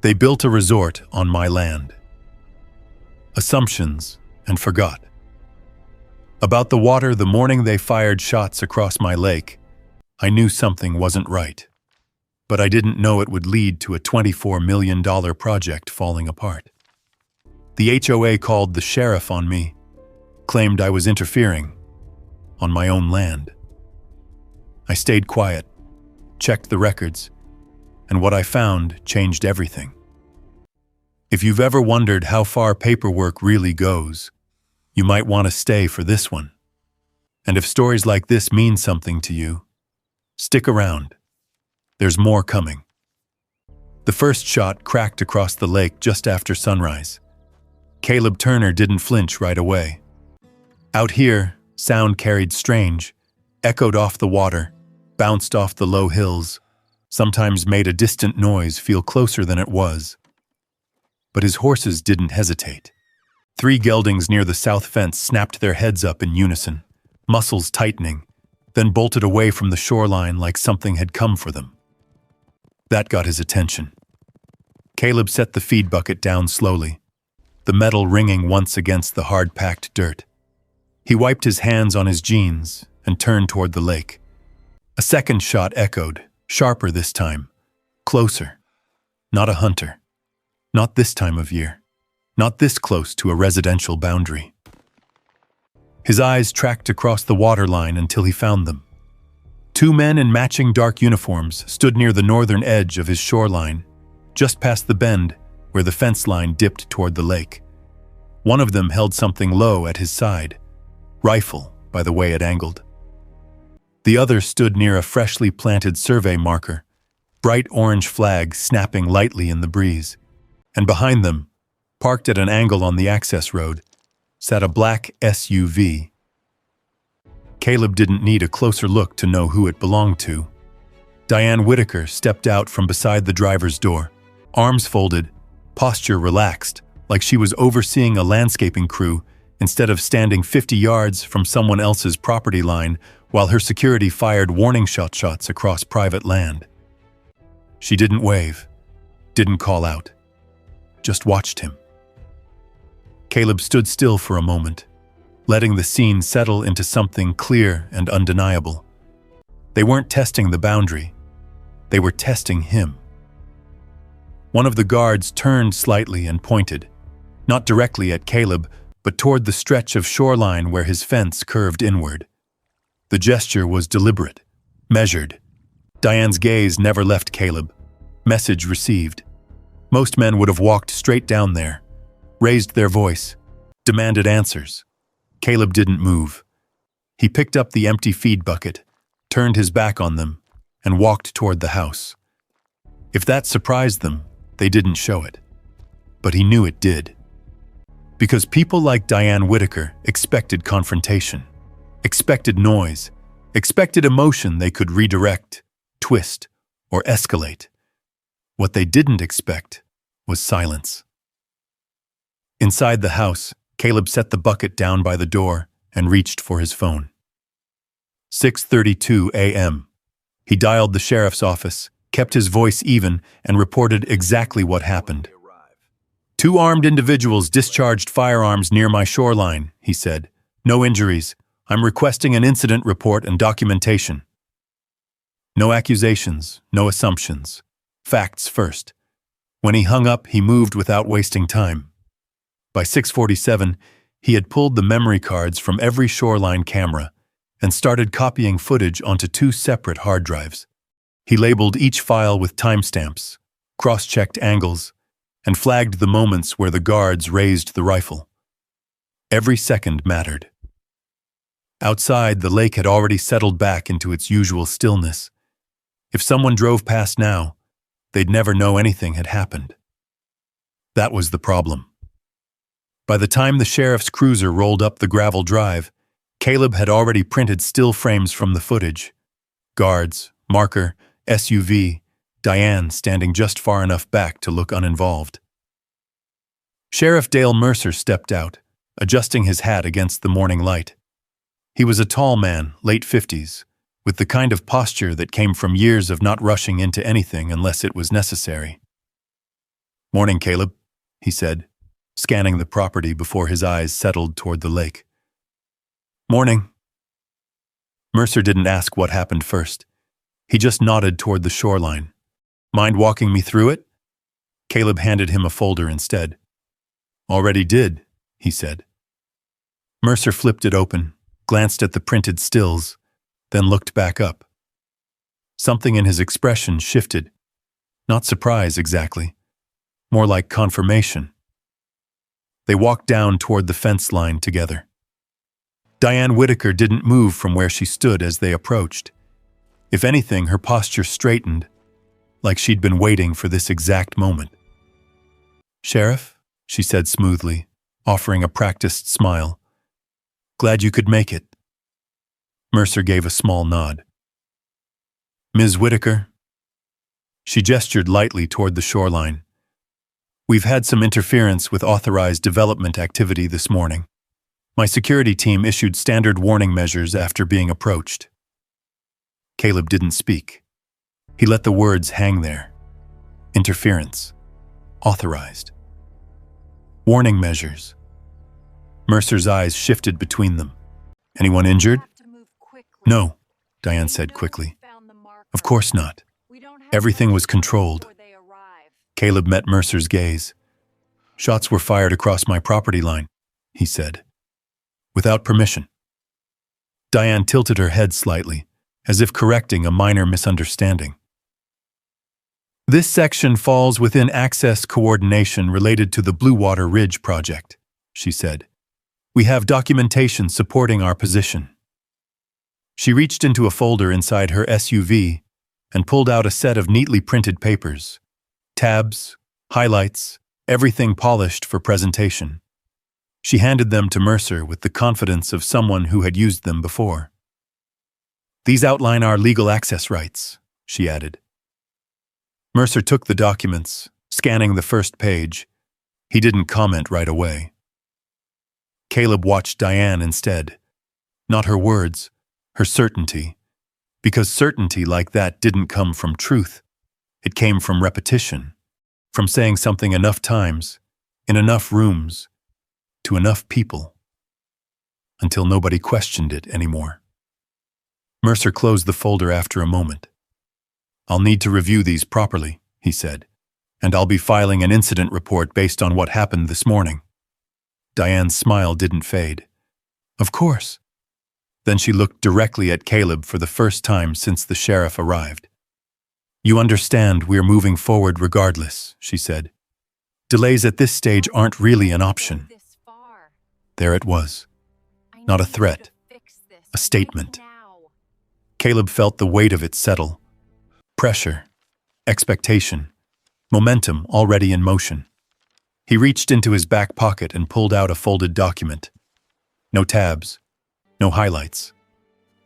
They built a resort on my land. Assumptions, and forgot. About the water, the morning they fired shots across my lake, I knew something wasn't right. But I didn't know it would lead to a $24 million project falling apart. The HOA called the sheriff on me, claimed I was interfering on my own land. I stayed quiet, checked the records, and what I found changed everything. If you've ever wondered how far paperwork really goes, you might want to stay for this one. And if stories like this mean something to you, stick around. There's more coming. The first shot cracked across the lake just after sunrise. Caleb Turner didn't flinch right away. Out here, sound carried strange, echoed off the water, bounced off the low hills, sometimes made a distant noise feel closer than it was. But his horses didn't hesitate. 3 geldings near the south fence snapped their heads up in unison, muscles tightening, then bolted away from the shoreline like something had come for them. That got his attention. Caleb set the feed bucket down slowly, the metal ringing once against the hard-packed dirt. He wiped his hands on his jeans and turned toward the lake. A second shot echoed, sharper this time, closer. Not a hunter. Not this time of year. Not this close to a residential boundary. His eyes tracked across the waterline until he found them. 2 men in matching dark uniforms stood near the northern edge of his shoreline, just past the bend where the fence line dipped toward the lake. One of them held something low at his side, rifle by the way it angled. The other stood near a freshly planted survey marker, bright orange flag snapping lightly in the breeze. And behind them, parked at an angle on the access road, sat a black SUV. Caleb didn't need a closer look to know who it belonged to. Diane Whitaker stepped out from beside the driver's door, arms folded, posture relaxed, like she was overseeing a landscaping crew instead of standing 50 yards from someone else's property line while her security fired warning shots across private land. She didn't wave, didn't call out, just watched him. Caleb stood still for a moment, letting the scene settle into something clear and undeniable. They weren't testing the boundary. They were testing him. One of the guards turned slightly and pointed, not directly at Caleb, but toward the stretch of shoreline where his fence curved inward. The gesture was deliberate, measured. Diane's gaze never left Caleb. Message received. Most men would have walked straight down there, raised their voice, demanded answers. Caleb didn't move. He picked up the empty feed bucket, turned his back on them, and walked toward the house. If that surprised them, they didn't show it. But he knew it did. Because people like Diane Whitaker expected confrontation, expected noise, expected emotion they could redirect, twist, or escalate. What they didn't expect was silence. Inside the house, Caleb set the bucket down by the door and reached for his phone. 6:32 a.m. He dialed the sheriff's office, kept his voice even, and reported exactly what happened. 2 armed individuals discharged firearms near my shoreline, he said. No injuries. I'm requesting an incident report and documentation. No accusations, no assumptions. Facts first. When he hung up, he moved without wasting time. By 6:47, he had pulled the memory cards from every shoreline camera and started copying footage onto 2 separate hard drives. He labeled each file with timestamps, cross-checked angles, and flagged the moments where the guards raised the rifle. Every second mattered. Outside, the lake had already settled back into its usual stillness. If someone drove past now, they'd never know anything had happened. That was the problem. By the time the sheriff's cruiser rolled up the gravel drive, Caleb had already printed still frames from the footage. Guards, marker, SUV, Diane standing just far enough back to look uninvolved. Sheriff Dale Mercer stepped out, adjusting his hat against the morning light. He was a tall man, late 50s, with the kind of posture that came from years of not rushing into anything unless it was necessary. "Morning, Caleb," he said, scanning the property before his eyes settled toward the lake. "Morning." Mercer didn't ask what happened first. He just nodded toward the shoreline. "Mind walking me through it?" Caleb handed him a folder instead. "Already did," he said. Mercer flipped it open, glanced at the printed stills, then looked back up. Something in his expression shifted. Not surprise exactly, more like confirmation. They walked down toward the fence line together. Diane Whitaker didn't move from where she stood as they approached. If anything, her posture straightened, like she'd been waiting for this exact moment. "Sheriff," she said smoothly, offering a practiced smile. "Glad you could make it." Mercer gave a small nod. "Ms. Whitaker?" She gestured lightly toward the shoreline. "We've had some interference with authorized development activity this morning. My security team issued standard warning measures after being approached." Caleb didn't speak. He let the words hang there. Interference. Authorized. Warning measures. Mercer's eyes shifted between them. "Anyone injured?" "No," Diane said quickly. "Of course not. Everything was controlled." Caleb met Mercer's gaze. "Shots were fired across my property line," he said. "Without permission." Diane tilted her head slightly, as if correcting a minor misunderstanding. "This section falls within access coordination related to the Blue Water Ridge project," she said. "We have documentation supporting our position." She reached into a folder inside her SUV and pulled out a set of neatly printed papers. Tabs, highlights, everything polished for presentation. She handed them to Mercer with the confidence of someone who had used them before. "These outline our legal access rights," she added. Mercer took the documents, scanning the first page. He didn't comment right away. Caleb watched Diane instead. Not her words, her certainty. Because certainty like that didn't come from truth. It came from repetition, from saying something enough times, in enough rooms, to enough people, until nobody questioned it anymore. Mercer closed the folder after a moment. "I'll need to review these properly," he said, "and I'll be filing an incident report based on what happened this morning." Diane's smile didn't fade. "Of course." Then she looked directly at Caleb for the first time since the sheriff arrived. "You understand we're moving forward regardless," she said. "Delays at this stage aren't really an option." There it was. Not a threat. A statement. Caleb felt the weight of it settle. Pressure. Expectation. Momentum already in motion. He reached into his back pocket and pulled out a folded document. No tabs. No highlights.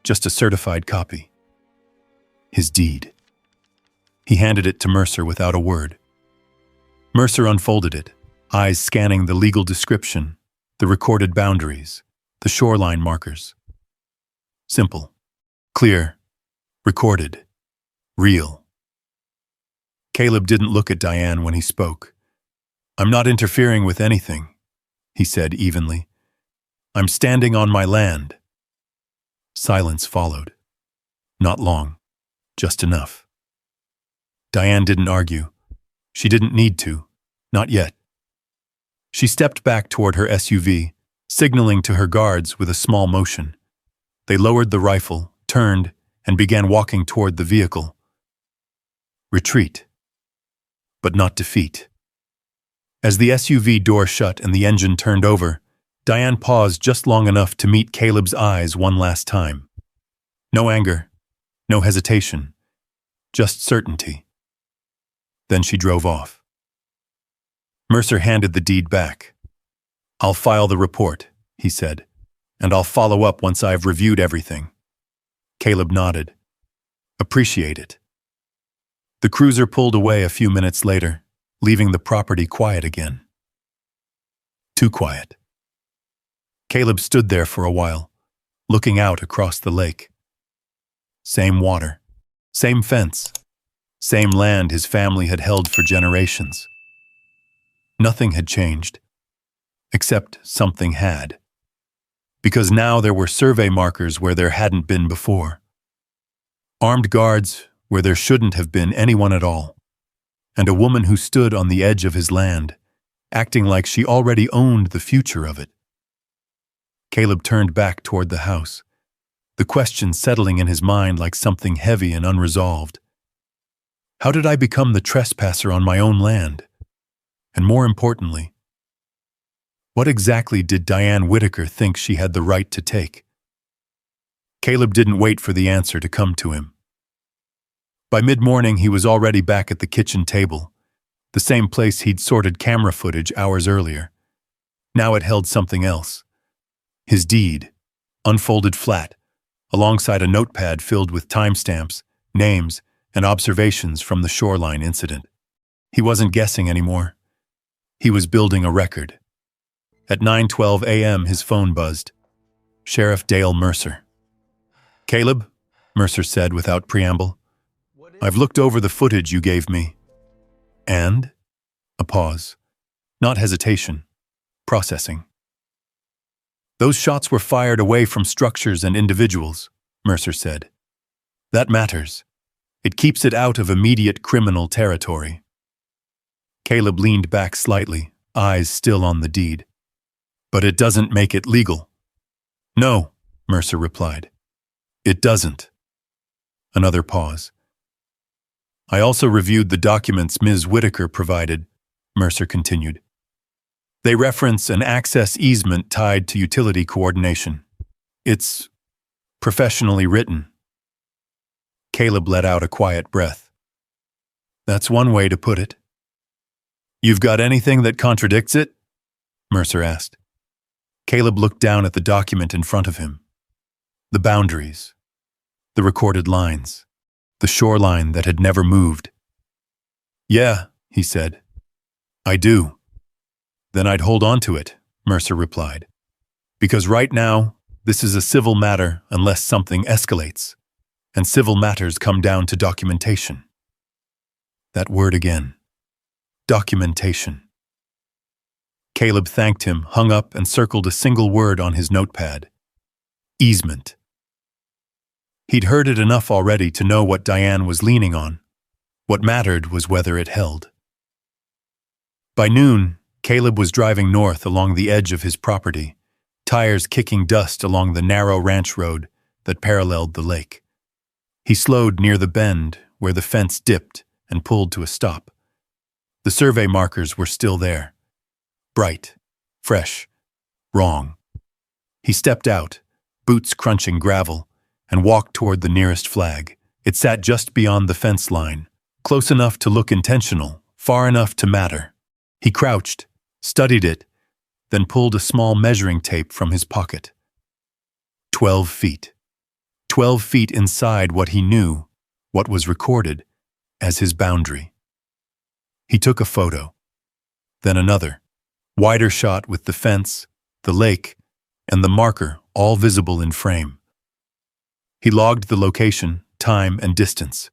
Just a certified copy. His deed. He handed it to Mercer without a word. Mercer unfolded it, eyes scanning the legal description, the recorded boundaries, the shoreline markers. Simple. Clear. Recorded. Real. Caleb didn't look at Diane when he spoke. "I'm not interfering with anything," he said evenly. "I'm standing on my land." Silence followed. Not long. Just enough. Diane didn't argue. She didn't need to. Not yet. She stepped back toward her SUV, signaling to her guards with a small motion. They lowered the rifle, turned, and began walking toward the vehicle. Retreat. But not defeat. As the SUV door shut and the engine turned over, Diane paused just long enough to meet Caleb's eyes one last time. No anger, no hesitation, just certainty. Then she drove off. Mercer handed the deed back. "I'll file the report," he said, "and I'll follow up once I've reviewed everything." Caleb nodded. "Appreciate it." The cruiser pulled away a few minutes later, leaving the property quiet again. Too quiet. Caleb stood there for a while, looking out across the lake. Same water, same fence, same land his family had held for generations. Nothing had changed, except something had. Because now there were survey markers where there hadn't been before. Armed guards where there shouldn't have been anyone at all. And a woman who stood on the edge of his land, acting like she already owned the future of it. Caleb turned back toward the house, the question settling in his mind like something heavy and unresolved. How did I become the trespasser on my own land? And more importantly, what exactly did Diane Whitaker think she had the right to take? Caleb didn't wait for the answer to come to him. By mid-morning, he was already back at the kitchen table, the same place he'd sorted camera footage hours earlier. Now it held something else. His deed, unfolded flat, alongside a notepad filled with timestamps, names, and observations from the shoreline incident. He wasn't guessing anymore. He was building a record. At 9:12 a.m., his phone buzzed. Sheriff Dale Mercer. "Caleb," Mercer said without preamble, "I've looked over the footage you gave me." "And?" A pause. Not hesitation. Processing. "Those shots were fired away from structures and individuals," Mercer said. "That matters. It keeps it out of immediate criminal territory." Caleb leaned back slightly, eyes still on the deed. "But it doesn't make it legal." "No," Mercer replied. "It doesn't." Another pause. "I also reviewed the documents Ms. Whitaker provided," Mercer continued. "They reference an access easement tied to utility coordination. It's professionally written." Caleb let out a quiet breath. "That's one way to put it." "You've got anything that contradicts it?" Mercer asked. Caleb looked down at the document in front of him. The boundaries, the recorded lines, the shoreline that had never moved. "Yeah," he said. "I do." "Then I'd hold on to it," Mercer replied. "Because right now, this is a civil matter unless something escalates, and civil matters come down to documentation." That word again. Documentation. Caleb thanked him, hung up, and circled a single word on his notepad. Easement. He'd heard it enough already to know what Diane was leaning on. What mattered was whether it held. By noon, Caleb was driving north along the edge of his property, tires kicking dust along the narrow ranch road that paralleled the lake. He slowed near the bend where the fence dipped and pulled to a stop. The survey markers were still there. Bright, fresh, wrong. He stepped out, boots crunching gravel, and walked toward the nearest flag. It sat just beyond the fence line, close enough to look intentional, far enough to matter. He crouched, studied it, then pulled a small measuring tape from his pocket. 12 feet. 12 feet inside what he knew, what was recorded, as his boundary. He took a photo, then another, wider shot with the fence, the lake, and the marker all visible in frame. He logged the location, time, and distance.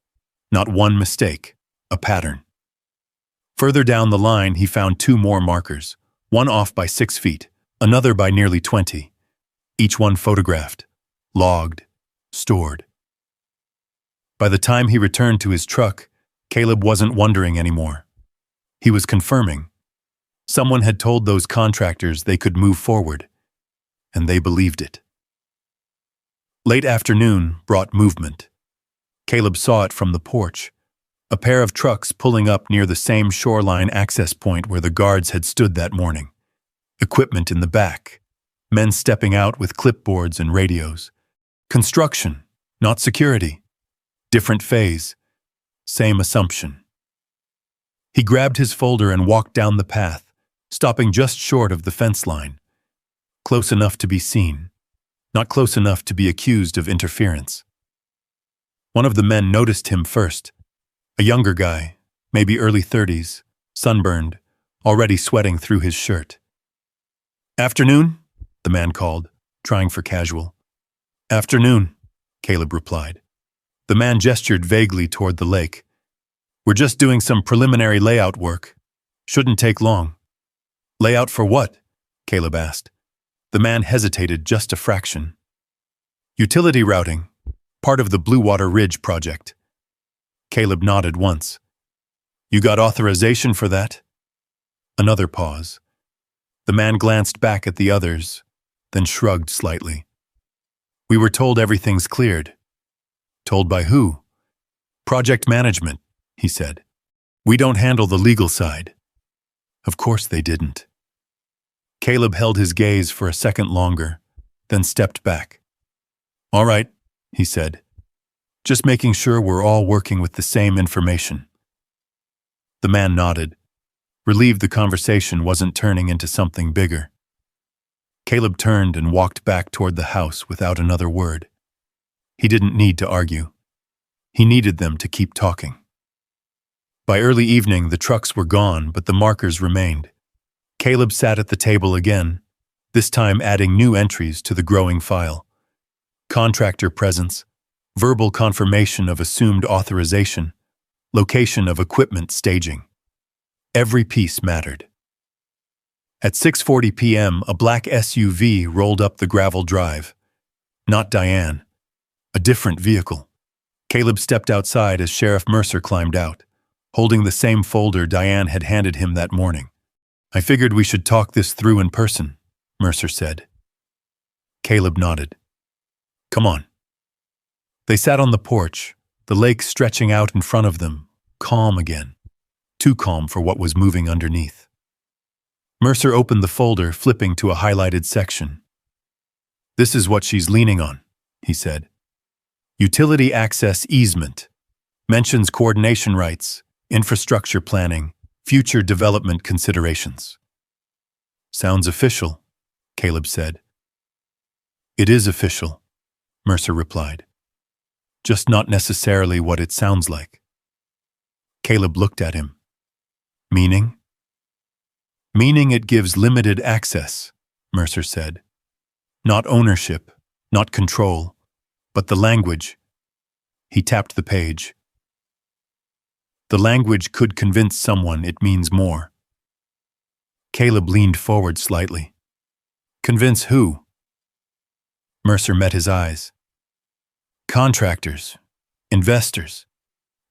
Not one mistake, a pattern. Further down the line, he found 2 more markers, one off by 6 feet, another by nearly 20, each one photographed, logged, stored. By the time he returned to his truck, Caleb wasn't wondering anymore. He was confirming. Someone had told those contractors they could move forward, and they believed it. Late afternoon brought movement. Caleb saw it from the porch, a pair of trucks pulling up near the same shoreline access point where the guards had stood that morning. Equipment in the back, men stepping out with clipboards and radios. Construction, not security. Different phase, same assumption. He grabbed his folder and walked down the path, stopping just short of the fence line. Close enough to be seen, not close enough to be accused of interference. One of the men noticed him first. A younger guy, maybe early 30s, sunburned, already sweating through his shirt. "Afternoon?" the man called, trying for casual. "Afternoon," Caleb replied. The man gestured vaguely toward the lake. "We're just doing some preliminary layout work. Shouldn't take long." Layout for what? Caleb asked. The man hesitated just a fraction. Utility routing, part of the Blue Water Ridge project. Caleb nodded once. You got authorization for that? Another pause. The man glanced back at the others, then shrugged slightly. We were told everything's cleared. Told by who? Project management, he said. We don't handle the legal side. Of course they didn't. Caleb held his gaze for a second longer, then stepped back. All right, he said. Just making sure we're all working with the same information. The man nodded, relieved the conversation wasn't turning into something bigger. Caleb turned and walked back toward the house without another word. He didn't need to argue. He needed them to keep talking. By early evening, the trucks were gone, but the markers remained. Caleb sat at the table again, this time adding new entries to the growing file. Contractor presence, verbal confirmation of assumed authorization, location of equipment staging. Every piece mattered. At 6:40 p.m., a black SUV rolled up the gravel drive. Not Diane. A different vehicle. Caleb stepped outside as Sheriff Mercer climbed out, holding the same folder Diane had handed him that morning. I figured we should talk this through in person, Mercer said. Caleb nodded. Come on. They sat on the porch, the lake stretching out in front of them, calm again. Too calm for what was moving underneath. Mercer opened the folder, flipping to a highlighted section. This is what she's leaning on, he said. Utility access easement. Mentions coordination rights, infrastructure planning, future development considerations. Sounds official, Caleb said. It is official, Mercer replied. Just not necessarily what it sounds like. Caleb looked at him. Meaning? Meaning it gives limited access, Mercer said. Not ownership, not control, but the language. He tapped the page. The language could convince someone it means more. Caleb leaned forward slightly. Convince who? Mercer met his eyes. Contractors, investors,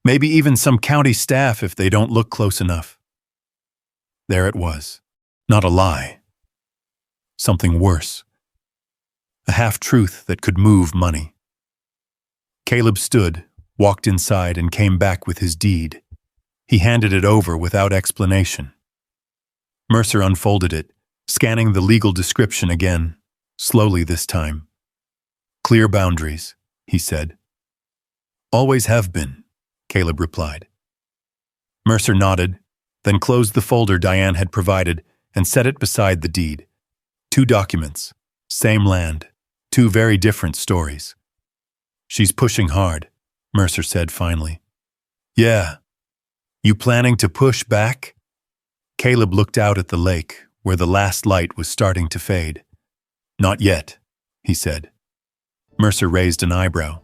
maybe even some county staff if they don't look close enough. There it was. Not a lie. Something worse. A half-truth that could move money. Caleb stood, walked inside, and came back with his deed. He handed it over without explanation. Mercer unfolded it, scanning the legal description again, slowly this time. Clear boundaries, he said. Always have been, Caleb replied. Mercer nodded, then closed the folder Diane had provided and set it beside the deed. 2 documents, same land, 2 very different stories. She's pushing hard, Mercer said finally. Yeah. You planning to push back? Caleb looked out at the lake, where the last light was starting to fade. Not yet, he said. Mercer raised an eyebrow.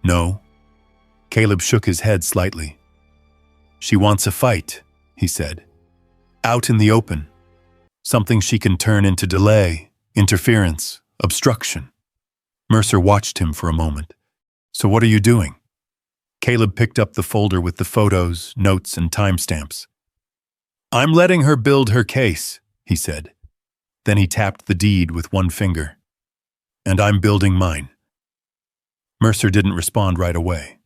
No. Caleb shook his head slightly. She wants a fight, he said. Out in the open. Something she can turn into delay, interference, obstruction. Mercer watched him for a moment. So what are you doing? Caleb picked up the folder with the photos, notes, and timestamps. I'm letting her build her case, he said. Then he tapped the deed with one finger. And I'm building mine. Mercer didn't respond right away.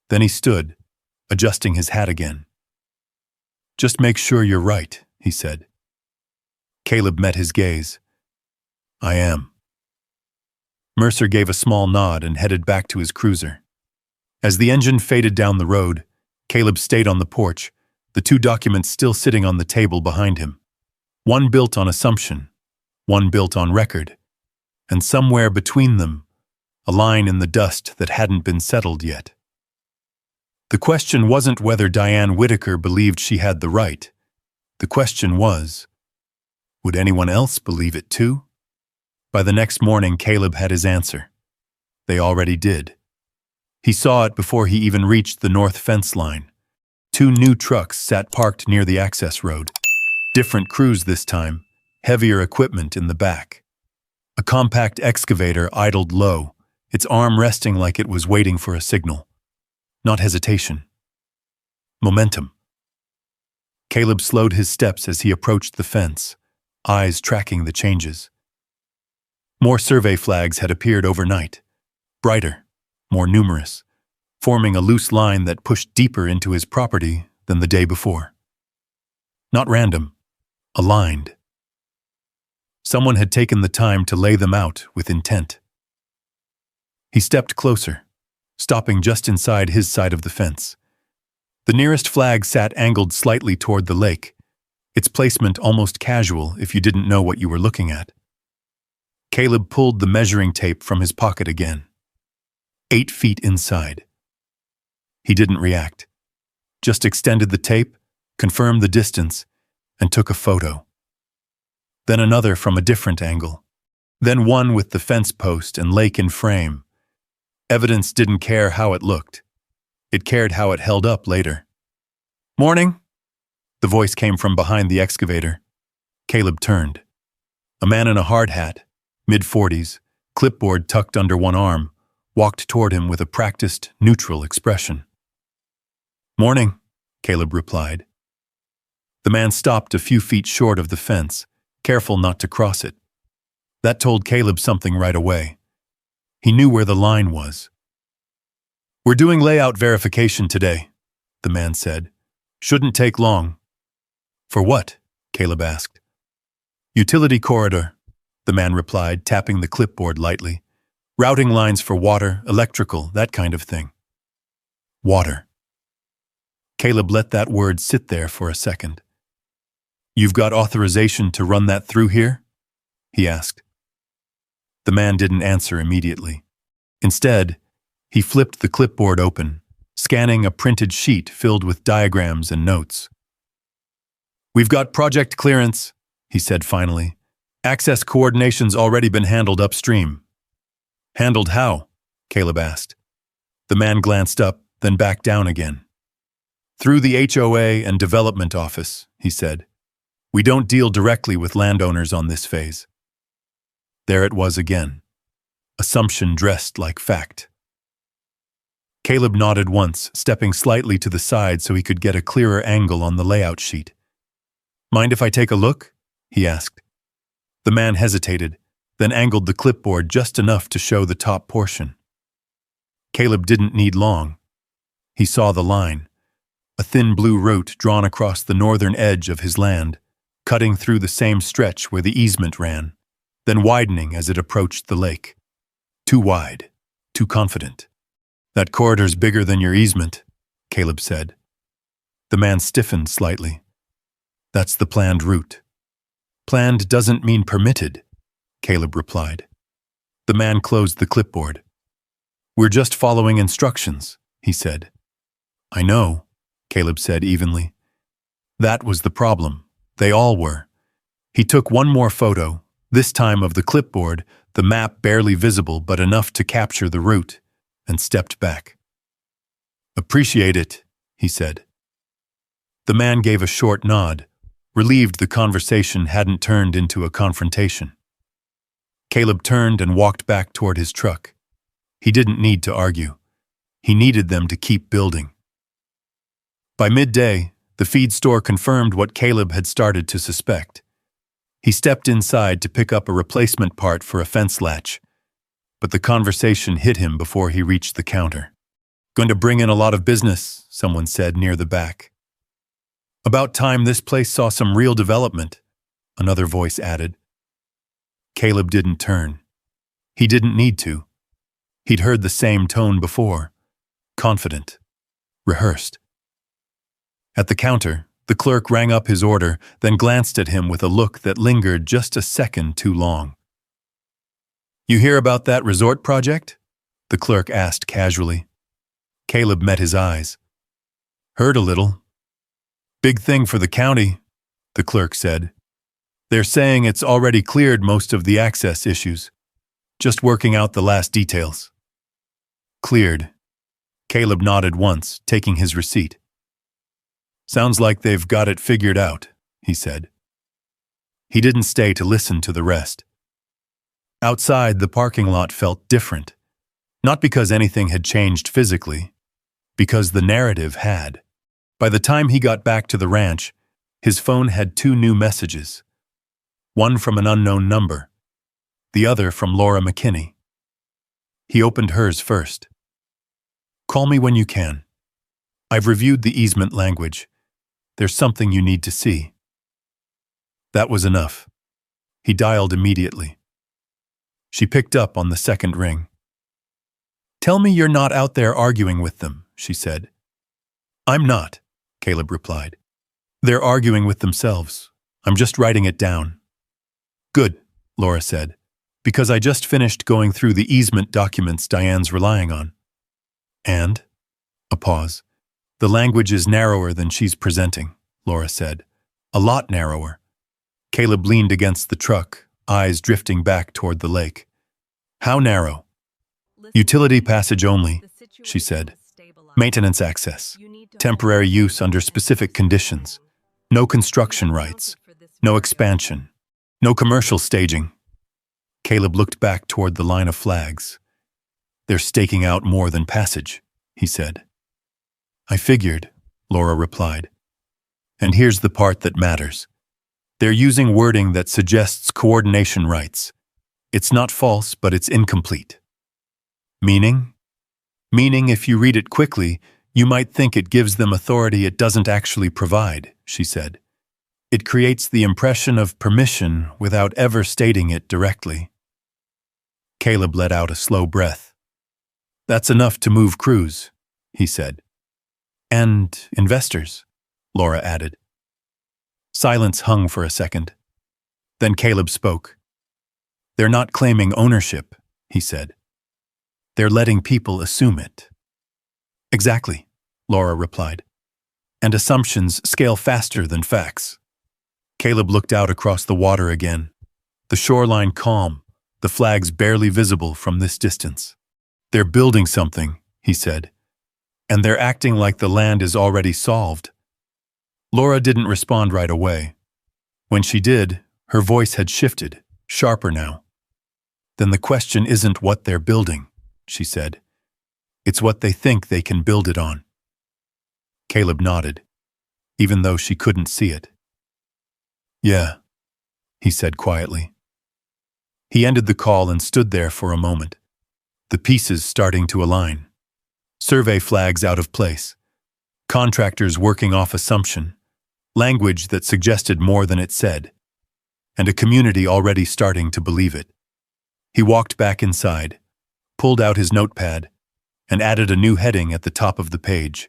Then he stood, adjusting his hat again. Just make sure you're right, he said. Caleb met his gaze. I am. Mercer gave a small nod and headed back to his cruiser. As the engine faded down the road, Caleb stayed on the porch, the 2 documents still sitting on the table behind him. One built on assumption, one built on record, and somewhere between them, a line in the dust that hadn't been settled yet. The question wasn't whether Diane Whitaker believed she had the right. The question was, would anyone else believe it too? By the next morning, Caleb had his answer. They already did. He saw it before he even reached the north fence line. 2 new trucks sat parked near the access road. Different crews this time, heavier equipment in the back. A compact excavator idled low, its arm resting like it was waiting for a signal. Not hesitation. Momentum. Caleb slowed his steps as he approached the fence, eyes tracking the changes. More survey flags had appeared overnight, brighter, more numerous, forming a loose line that pushed deeper into his property than the day before. Not random, aligned. Someone had taken the time to lay them out with intent. He stepped closer, stopping just inside his side of the fence. The nearest flag sat angled slightly toward the lake, its placement almost casual if you didn't know what you were looking at. Caleb pulled the measuring tape from his pocket again. 8 feet inside. He didn't react, just extended the tape, confirmed the distance, and took a photo. Then another from a different angle. Then one with the fence post and lake in frame. Evidence didn't care how it looked. It cared how it held up later. "Morning," the voice came from behind the excavator. Caleb turned. A man in a hard hat, mid-40s, clipboard tucked under one arm, walked toward him with a practiced, neutral expression. "Morning," Caleb replied. The man stopped a few feet short of the fence, careful not to cross it. That told Caleb something right away. He knew where the line was. "We're doing layout verification today," the man said. "Shouldn't take long." "For what?" Caleb asked. "Utility corridor," the man replied, tapping the clipboard lightly. "Routing lines for water, electrical, that kind of thing." Water. Caleb let that word sit there for a second. "You've got authorization to run that through here?" he asked. The man didn't answer immediately. Instead, he flipped the clipboard open, scanning a printed sheet filled with diagrams and notes. "We've got project clearance," he said finally. "Access coordination's already been handled upstream." "Handled how?" Caleb asked. The man glanced up, then back down again. "Through the HOA and development office," he said. "We don't deal directly with landowners on this phase." There it was again. Assumption dressed like fact. Caleb nodded once, stepping slightly to the side so he could get a clearer angle on the layout sheet. "Mind if I take a look?" he asked. The man hesitated, then angled the clipboard just enough to show the top portion. Caleb didn't need long. He saw the line, a thin blue route drawn across the northern edge of his land, cutting through the same stretch where the easement ran, then widening as it approached the lake. Too wide, too confident. "That corridor's bigger than your easement," Caleb said. The man stiffened slightly. "That's the planned route." "Planned doesn't mean permitted," Caleb replied. The man closed the clipboard. "We're just following instructions," he said. "I know," Caleb said evenly. That was the problem. They all were. He took one more photo, this time of the clipboard, the map barely visible but enough to capture the route, and stepped back. "Appreciate it," he said. The man gave a short nod, relieved the conversation hadn't turned into a confrontation. Caleb turned and walked back toward his truck. He didn't need to argue. He needed them to keep building. By midday, the feed store confirmed what Caleb had started to suspect. He stepped inside to pick up a replacement part for a fence latch, but the conversation hit him before he reached the counter. "Going to bring in a lot of business," someone said near the back. "About time this place saw some real development," another voice added. Caleb didn't turn. He didn't need to. He'd heard the same tone before. Confident. Rehearsed. At the counter, the clerk rang up his order, then glanced at him with a look that lingered just a second too long. "You hear about that resort project?" the clerk asked casually. Caleb met his eyes. "Heard a little. Big thing for the county," the clerk said. "They're saying it's already cleared most of the access issues. Just working out the last details." Cleared. Caleb nodded once, taking his receipt. "Sounds like they've got it figured out," he said. He didn't stay to listen to the rest. Outside, the parking lot felt different. Not because anything had changed physically, because the narrative had. By the time he got back to the ranch, his phone had 2 new messages. One from an unknown number, the other from Laura McKinney. He opened hers first. "Call me when you can. I've reviewed the easement language. There's something you need to see." That was enough. He dialed immediately. She picked up on the second ring. "Tell me you're not out there arguing with them," she said. "I'm not," Caleb replied. "They're arguing with themselves. I'm just writing it down." "Good," Laura said, "because I just finished going through the easement documents Diane's relying on." "And?" A pause. "The language is narrower than she's presenting," Laura said. "A lot narrower." Caleb leaned against the truck, eyes drifting back toward the lake. "How narrow?" "Utility passage only," she said. "Maintenance access. Temporary use under specific conditions. No construction rights. No expansion. No commercial staging." Caleb looked back toward the line of flags. "They're staking out more than passage," he said. "I figured," Laura replied. "And here's the part that matters. They're using wording that suggests coordination rights. It's not false, but it's incomplete." "Meaning?" "Meaning, if you read it quickly, you might think it gives them authority it doesn't actually provide," she said. "It creates the impression of permission without ever stating it directly." Caleb let out a slow breath. "That's enough to move crews," he said. "And investors," Laura added. Silence hung for a second. Then Caleb spoke. "They're not claiming ownership," he said. "They're letting people assume it." "Exactly," Laura replied. "And assumptions scale faster than facts." Caleb looked out across the water again, the shoreline calm, the flags barely visible from this distance. "They're building something," he said, "and they're acting like the land is already solved." Laura didn't respond right away. When she did, her voice had shifted, sharper now. "Then the question isn't what they're building," she said. "It's what they think they can build it on." Caleb nodded, even though she couldn't see it. "Yeah," he said quietly. He ended the call and stood there for a moment, the pieces starting to align. Survey flags out of place, contractors working off assumption, language that suggested more than it said, and a community already starting to believe it. He walked back inside, pulled out his notepad, and added a new heading at the top of the page.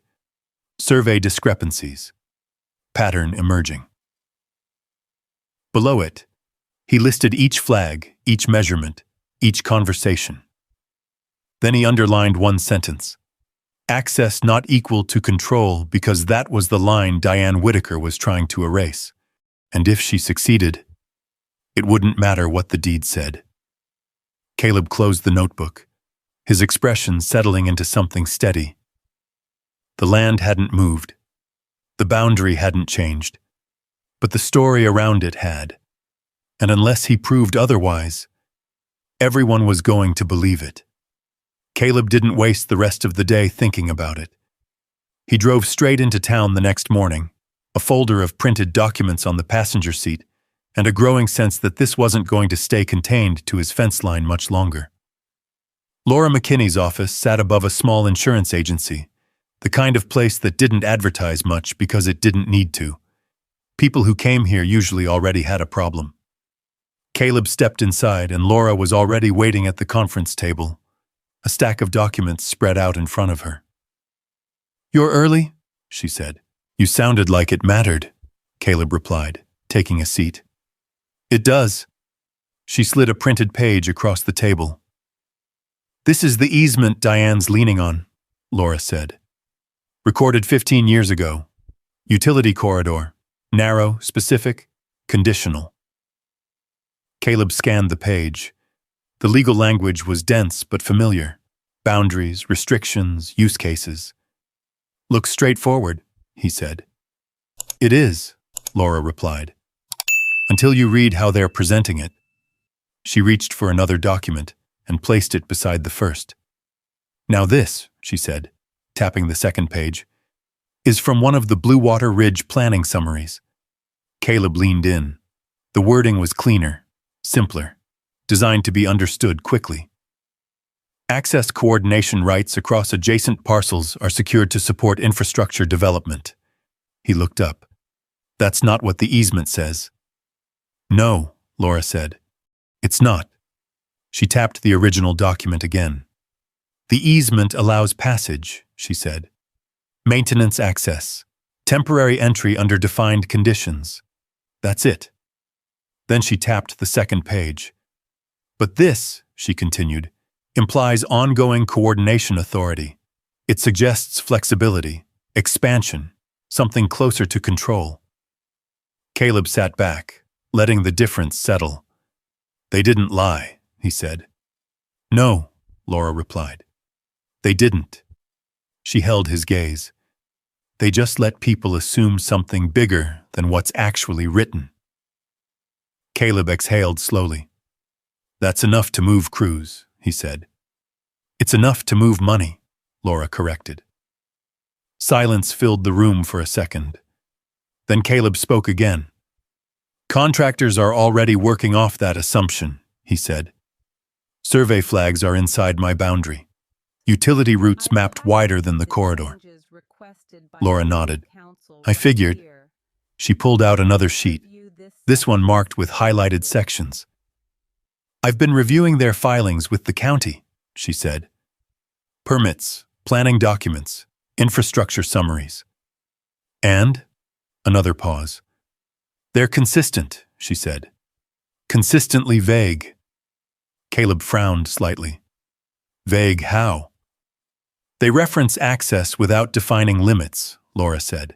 Survey discrepancies. Pattern emerging. Below it, he listed each flag, each measurement, each conversation. Then he underlined one sentence. Access not equal to control, because that was the line Diane Whitaker was trying to erase. And if she succeeded, it wouldn't matter what the deed said. Caleb closed the notebook, his expression settling into something steady. The land hadn't moved. The boundary hadn't changed. But the story around it had. And unless he proved otherwise, everyone was going to believe it. Caleb didn't waste the rest of the day thinking about it. He drove straight into town the next morning, a folder of printed documents on the passenger seat, and a growing sense that this wasn't going to stay contained to his fence line much longer. Laura McKinney's office sat above a small insurance agency, the kind of place that didn't advertise much because it didn't need to. People who came here usually already had a problem. Caleb stepped inside, and Laura was already waiting at the conference table, a stack of documents spread out in front of her. "You're early?" she said. "You sounded like it mattered," Caleb replied, taking a seat. "It does." She slid a printed page across the table. "This is the easement Diane's leaning on," Laura said. "Recorded 15 years ago. Utility corridor. Narrow, specific, conditional." Caleb scanned the page. The legal language was dense but familiar. Boundaries, restrictions, use cases. "Looks straightforward," he said. "It is," Laura replied. until you read how they're presenting it. She reached for another document and placed it beside the first. Now this, she said, tapping the second page, is from one of the Blue Water Ridge planning summaries. Caleb leaned in. The wording was cleaner, simpler, designed to be understood quickly. Access coordination rights across adjacent parcels are secured to support infrastructure development. He looked up. That's not what the easement says. No, Laura said. It's not. She tapped the original document again. The easement allows passage, she said. Maintenance access. Temporary entry under defined conditions. That's it. Then she tapped the second page. But this, she continued, implies ongoing coordination authority. It suggests flexibility, expansion, something closer to control. Caleb sat back, letting the difference settle. They didn't lie, he said. No, Laura replied. They didn't. She held his gaze. They just let people assume something bigger than what's actually written. Caleb exhaled slowly. That's enough to move crews, he said. It's enough to move money, Laura corrected. Silence filled the room for a second. Then Caleb spoke again. Contractors are already working off that assumption, he said. Survey flags are inside my boundary. Utility routes mapped wider than the corridor. Laura nodded. I figured. She pulled out another sheet, this one marked with highlighted sections. I've been reviewing their filings with the county, she said. Permits, planning documents, infrastructure summaries. And? Another pause. They're consistent, she said. Consistently vague. Caleb frowned slightly. Vague how? They reference access without defining limits, Laura said.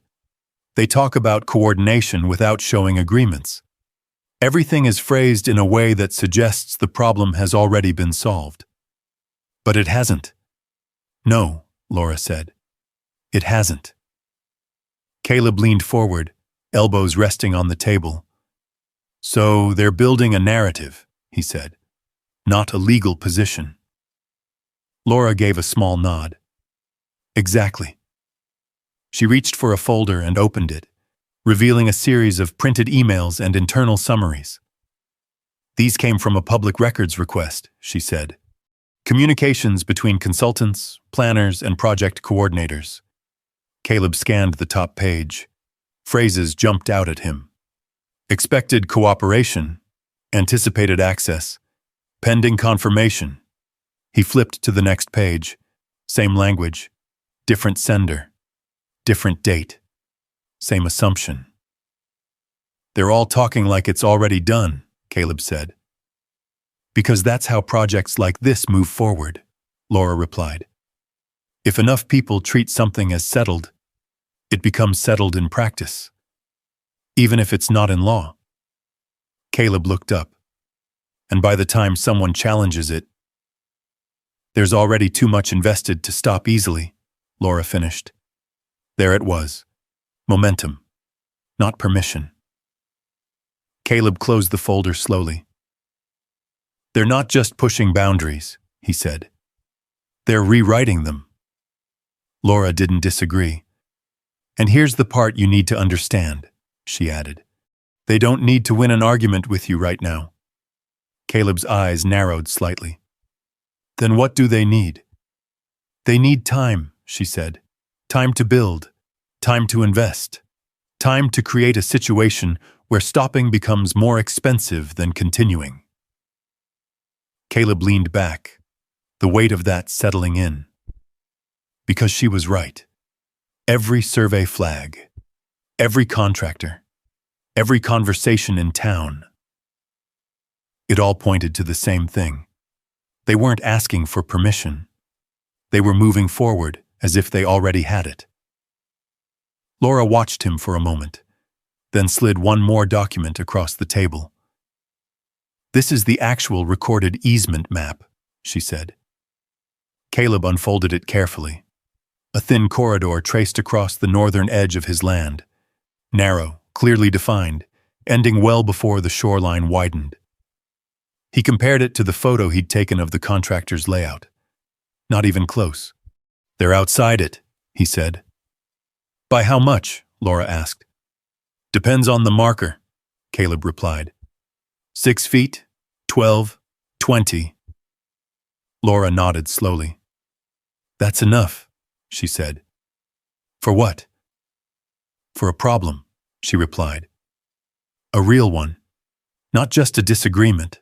They talk about coordination without showing agreements. Everything is phrased in a way that suggests the problem has already been solved. But it hasn't. No, Laura said. It hasn't. Caleb leaned forward, elbows resting on the table. So they're building a narrative, he said, not a legal position. Laura gave a small nod. Exactly. She reached for a folder and opened it, revealing a series of printed emails and internal summaries. These came from a public records request, she said. Communications between consultants, planners, and project coordinators. Caleb scanned the top page. Phrases jumped out at him. Expected cooperation, anticipated access, pending confirmation. He flipped to the next page. Same language, different sender, different date, same assumption. They're all talking like it's already done, Caleb said. Because that's how projects like this move forward, Laura replied. If enough people treat something as settled, it becomes settled in practice, even if it's not in law. Caleb looked up, and by the time someone challenges it, there's already too much invested to stop easily, Laura finished. There it was. Momentum, not permission. Caleb closed the folder slowly. They're not just pushing boundaries, he said. They're rewriting them. Laura didn't disagree. And here's the part you need to understand, she added. They don't need to win an argument with you right now. Caleb's eyes narrowed slightly. Then what do they need? They need time, she said. Time to build, time to invest, time to create a situation where stopping becomes more expensive than continuing. Caleb leaned back, the weight of that settling in. Because she was right. Every survey flag, every contractor, every conversation in town, it all pointed to the same thing. They weren't asking for permission. They were moving forward as if they already had it. Laura watched him for a moment, then slid one more document across the table. This is the actual recorded easement map, she said. Caleb unfolded it carefully. A thin corridor traced across the northern edge of his land. Narrow, clearly defined, ending well before the shoreline widened. He compared it to the photo he'd taken of the contractor's layout. Not even close. "They're outside it," he said. "By how much?" Laura asked. "Depends on the marker," Caleb replied. 6 feet, 12, 20. Laura nodded slowly. "That's enough," she said. "For what?" "For a problem," she replied. "A real one, not just a disagreement."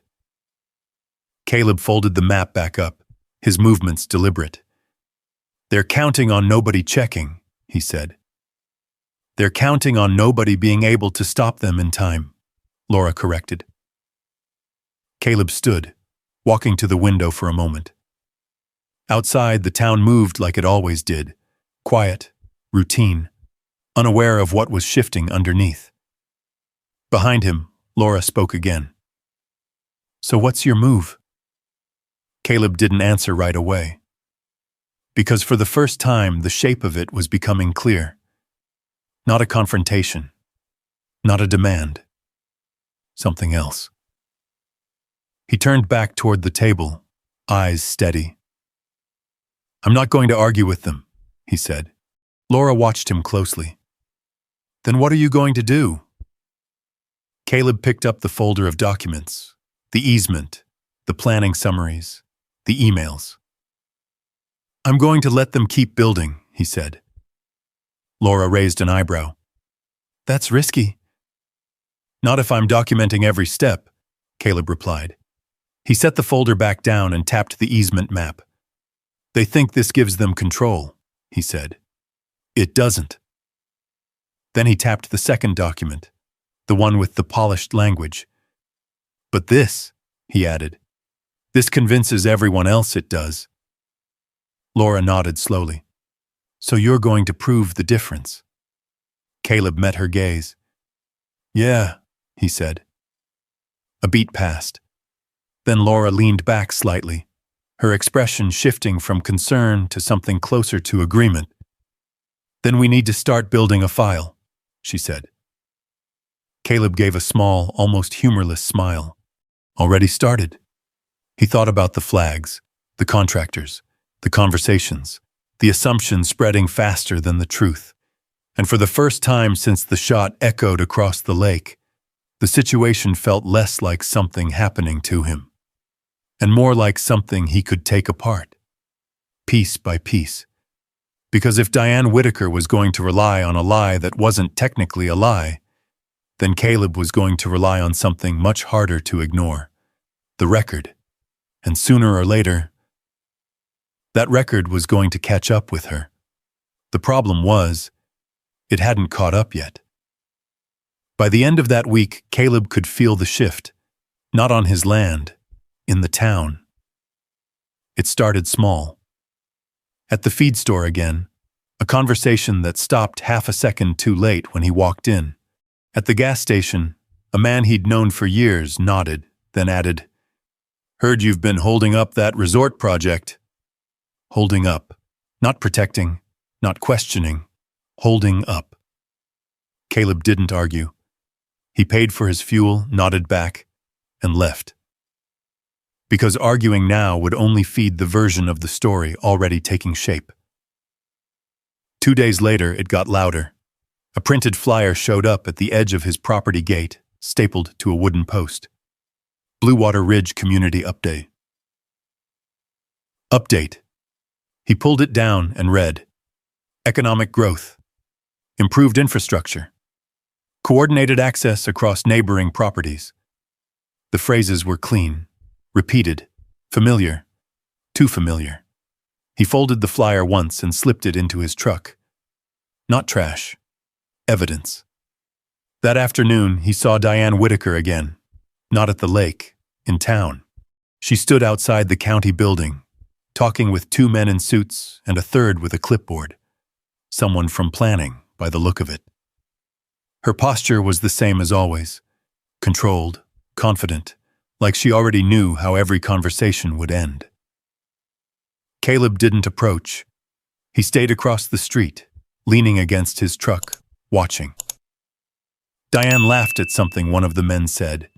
Caleb folded the map back up, his movements deliberate. "They're counting on nobody checking," he said. "They're counting on nobody being able to stop them in time," Laura corrected. Caleb stood, walking to the window for a moment. Outside, the town moved like it always did, quiet, routine, unaware of what was shifting underneath. Behind him, Laura spoke again. "So what's your move?" Caleb didn't answer right away. Because for the first time, the shape of it was becoming clear. Not a confrontation. Not a demand. Something else. He turned back toward the table, eyes steady. "I'm not going to argue with them," he said. Laura watched him closely. "Then what are you going to do?" Caleb picked up the folder of documents, the easement, the planning summaries, the emails. "I'm going to let them keep building," he said. Laura raised an eyebrow. "That's risky." "Not if I'm documenting every step," Caleb replied. He set the folder back down and tapped the easement map. "They think this gives them control," he said. "It doesn't." Then he tapped the second document, the one with the polished language. "But this," he added, "this convinces everyone else it does." Laura nodded slowly. "So you're going to prove the difference?" Caleb met her gaze. "Yeah," he said. A beat passed. Then Laura leaned back slightly, her expression shifting from concern to something closer to agreement. "Then we need to start building a file," she said. Caleb gave a small, almost humorless smile. Already started. He thought about the flags, the contractors, the conversations, the assumptions spreading faster than the truth. And for the first time since the shot echoed across the lake, the situation felt less like something happening to him, and more like something he could take apart, piece by piece. Because if Diane Whitaker was going to rely on a lie that wasn't technically a lie, then Caleb was going to rely on something much harder to ignore, the record. And sooner or later, that record was going to catch up with her. The problem was, it hadn't caught up yet. By the end of that week, Caleb could feel the shift, not on his land, in the town. It started small. At the feed store again, a conversation that stopped half a second too late when he walked in. At the gas station, a man he'd known for years nodded, then added, "Heard you've been holding up that resort project." Holding up. Not protecting, not questioning. Holding up. Caleb didn't argue. He paid for his fuel, nodded back, and left. Because arguing now would only feed the version of the story already taking shape. 2 days later, it got louder. A printed flyer showed up at the edge of his property gate, stapled to a wooden post. Blue Water Ridge Community Update. Update. He pulled it down and read, "Economic growth. Improved infrastructure. Coordinated access across neighboring properties." The phrases were clean, repeated, familiar, too familiar. He folded the flyer once and slipped it into his truck. Not trash. Evidence. That afternoon, he saw Diane Whitaker again. Not at the lake, in town. She stood outside the county building, talking with 2 men in suits and a third with a clipboard. Someone from planning, by the look of it. Her posture was the same as always. Controlled, confident, like she already knew how every conversation would end. Caleb didn't approach. He stayed across the street, leaning against his truck, watching. Diane laughed at something one of the men said,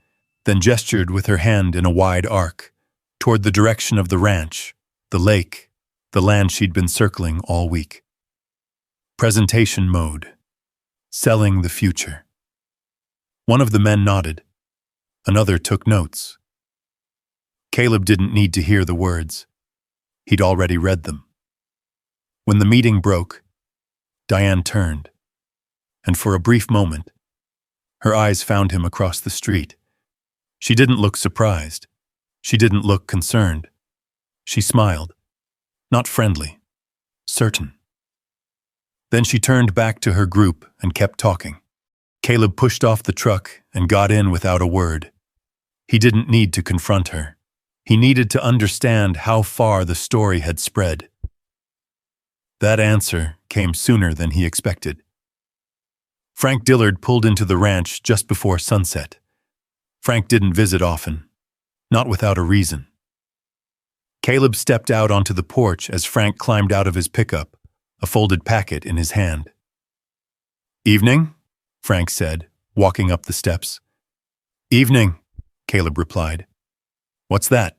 then gestured with her hand in a wide arc, toward the direction of the ranch, the lake, the land she'd been circling all week. Presentation mode. Selling the future. One of the men nodded. Another took notes. Caleb didn't need to hear the words. He'd already read them. When the meeting broke, Diane turned, and for a brief moment, her eyes found him across the street. She didn't look surprised. She didn't look concerned. She smiled. Not friendly. Certain. Then she turned back to her group and kept talking. Caleb pushed off the truck and got in without a word. He didn't need to confront her. He needed to understand how far the story had spread. That answer came sooner than he expected. Frank Dillard pulled into the ranch just before sunset. Frank didn't visit often, not without a reason. Caleb stepped out onto the porch as Frank climbed out of his pickup, a folded packet in his hand. "Evening," Frank said, walking up the steps. "Evening," Caleb replied. "What's that?"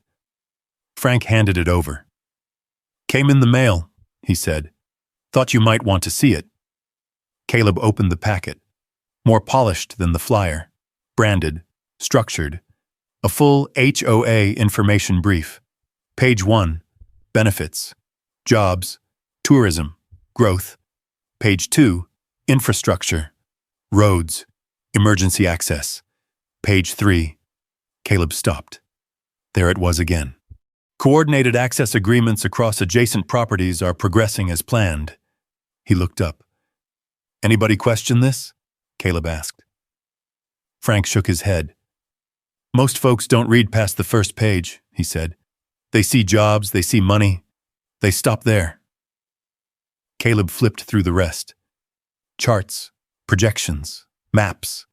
Frank handed it over. "Came in the mail," he said. "Thought you might want to see it." Caleb opened the packet, more polished than the flyer, branded, structured, a full HOA information brief. Page 1, benefits, jobs, tourism, growth. Page 2, infrastructure, roads, emergency access. Page 3, Caleb stopped. There it was again. Coordinated access agreements across adjacent properties are progressing as planned. He looked up. "Anybody question this?" Caleb asked. Frank shook his head. "Most folks don't read past the first page," he said. "They see jobs, they see money. They stop there." Caleb flipped through the rest. Charts, projections, maps.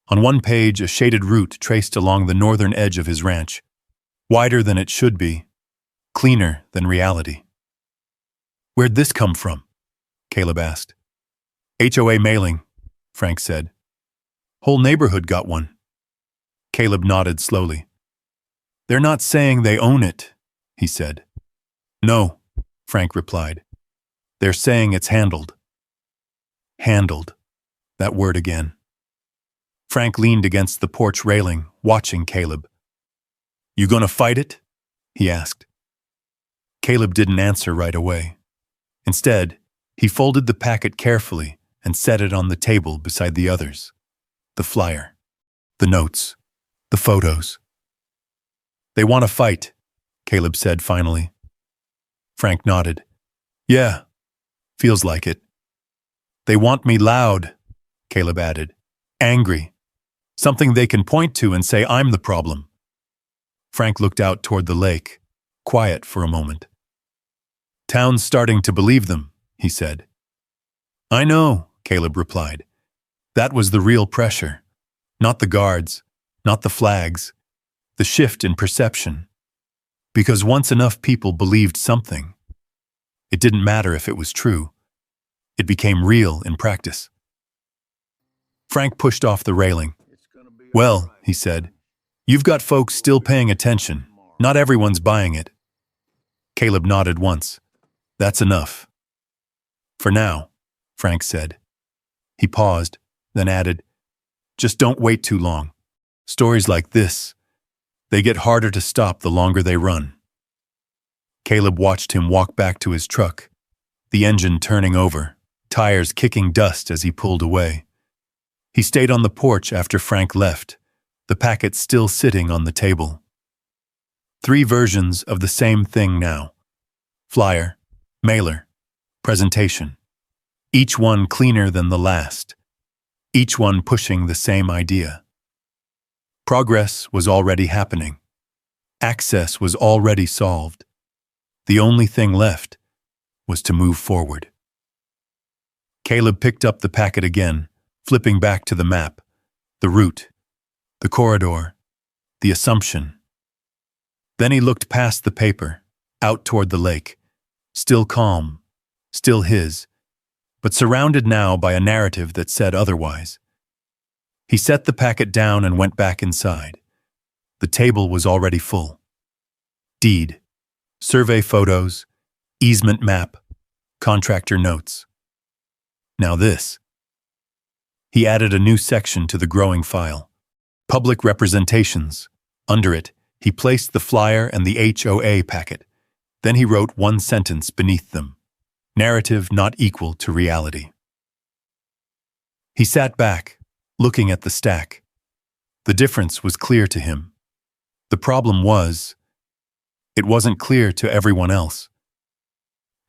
On one page, a shaded route traced along the northern edge of his ranch. Wider than it should be. Cleaner than reality. "Where'd this come from?" Caleb asked. "HOA mailing," Frank said. "Whole neighborhood got one." Caleb nodded slowly. "They're not saying they own it," he said. "No," Frank replied. "They're saying it's handled." Handled. That word again. Frank leaned against the porch railing, watching Caleb. "You gonna fight it?" he asked. Caleb didn't answer right away. Instead, he folded the packet carefully and set it on the table beside the others. The flyer, the notes, the photos. "They want to fight," Caleb said finally. Frank nodded. "Yeah, feels like it." "They want me loud," Caleb added. "Angry. Something they can point to and say I'm the problem." Frank looked out toward the lake, quiet for a moment. "Town's starting to believe them," he said. "I know," Caleb replied. "That was the real pressure. Not the guards, not the flags, the shift in perception. Because once enough people believed something, it didn't matter if it was true. It became real in practice." Frank pushed off the railing. "Well," he said, "you've got folks still paying attention. Not everyone's buying it." Caleb nodded once. "That's enough." "For now," Frank said. He paused, then added, "Just don't wait too long. Stories like this, they get harder to stop the longer they run." Caleb watched him walk back to his truck, the engine turning over, tires kicking dust as he pulled away. He stayed on the porch after Frank left, the packet still sitting on the table. 3 versions of the same thing now. Flyer, mailer, presentation. Each one cleaner than the last. Each one pushing the same idea. Progress was already happening. Access was already solved. The only thing left was to move forward. Caleb picked up the packet again, flipping back to the map, the route, the corridor, the assumption. Then he looked past the paper, out toward the lake, still calm, still his, but surrounded now by a narrative that said otherwise. He set the packet down and went back inside. The table was already full. Deed, survey photos, easement map, contractor notes. Now this. He added a new section to the growing file. Public representations. Under it, he placed the flyer and the HOA packet. Then he wrote one sentence beneath them. Narrative not equal to reality. He sat back, looking at the stack. The difference was clear to him. The problem was, it wasn't clear to everyone else.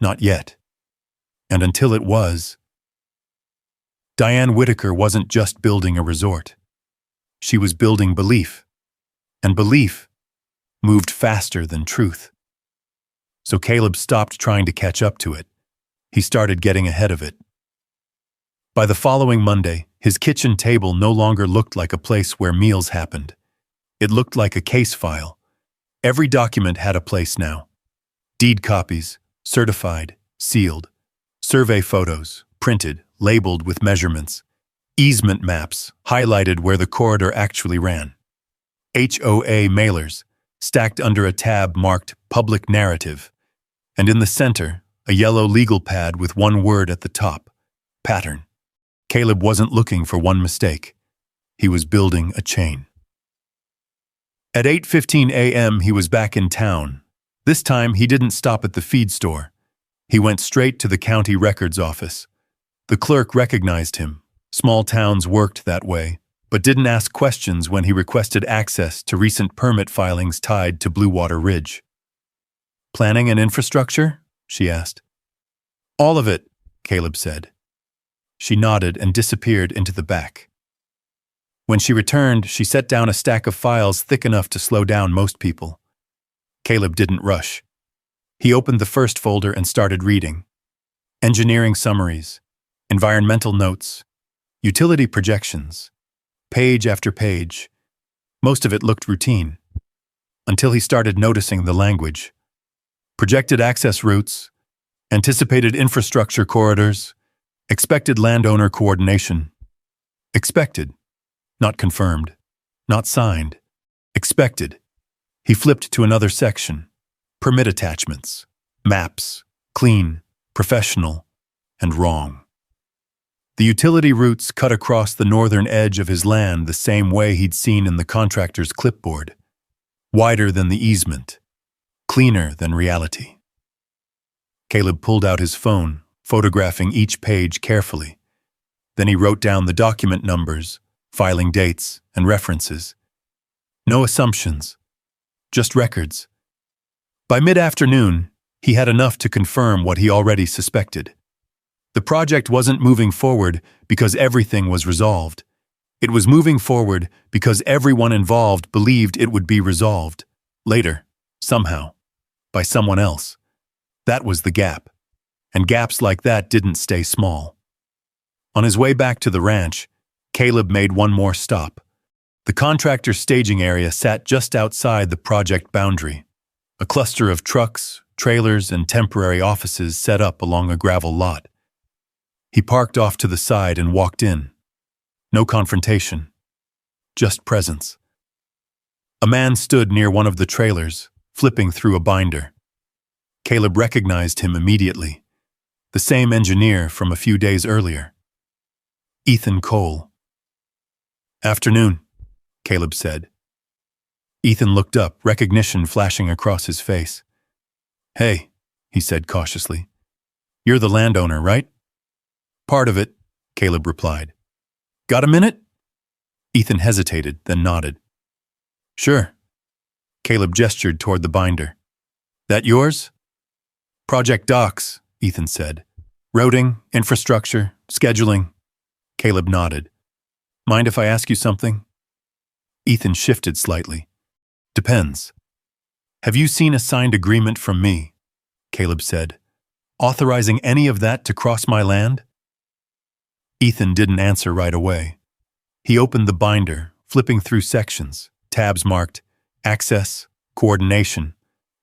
Not yet. And until it was, Diane Whitaker wasn't just building a resort. She was building belief. And belief moved faster than truth. So Caleb stopped trying to catch up to it. He started getting ahead of it. By the following Monday, his kitchen table no longer looked like a place where meals happened. It looked like a case file. Every document had a place now. Deed copies, certified, sealed. Survey photos, printed, labeled with measurements. Easement maps, highlighted where the corridor actually ran. HOA mailers, stacked under a tab marked Public Narrative. And in the center, a yellow legal pad with one word at the top, Pattern. Caleb wasn't looking for one mistake. He was building a chain. At 8:15 a.m. he was back in town. This time he didn't stop at the feed store. He went straight to the county records office. The clerk recognized him. Small towns worked that way, but didn't ask questions when he requested access to recent permit filings tied to Blue Water Ridge. Planning and infrastructure? She asked. All of it, Caleb said. She nodded and disappeared into the back. When she returned, she set down a stack of files thick enough to slow down most people. Caleb didn't rush. He opened the first folder and started reading. Engineering summaries, environmental notes, utility projections, page after page. Most of it looked routine, until he started noticing the language. Projected access routes, anticipated infrastructure corridors, expected landowner coordination. Expected, not confirmed, not signed. Expected. He flipped to another section. Permit attachments, maps, clean, professional, and wrong. The utility routes cut across the northern edge of his land the same way he'd seen in the contractor's clipboard. Wider than the easement. Cleaner than reality. Caleb pulled out his phone, photographing each page carefully. Then he wrote down the document numbers, filing dates, and references. No assumptions, just records. By mid-afternoon, he had enough to confirm what he already suspected. The project wasn't moving forward because everything was resolved. It was moving forward because everyone involved believed it would be resolved. Later, somehow, by someone else. That was the gap. And gaps like that didn't stay small. On his way back to the ranch, Caleb made one more stop. The contractor's staging area sat just outside the project boundary. A cluster of trucks, trailers, and temporary offices set up along a gravel lot. He parked off to the side and walked in. No confrontation, just presence. A man stood near one of the trailers, flipping through a binder. Caleb recognized him immediately. The same engineer from a few days earlier. Ethan Cole. Afternoon, Caleb said. Ethan looked up, recognition flashing across his face. Hey, he said cautiously. You're the landowner, right? Part of it, Caleb replied. Got a minute? Ethan hesitated, then nodded. Sure. Caleb gestured toward the binder. That yours? Project docs, Ethan said. Routing, infrastructure, scheduling. Caleb nodded. Mind if I ask you something? Ethan shifted slightly. Depends. Have you seen a signed agreement from me? Caleb said. Authorizing any of that to cross my land? Ethan didn't answer right away. He opened the binder, flipping through sections, tabs marked Access, Coordination,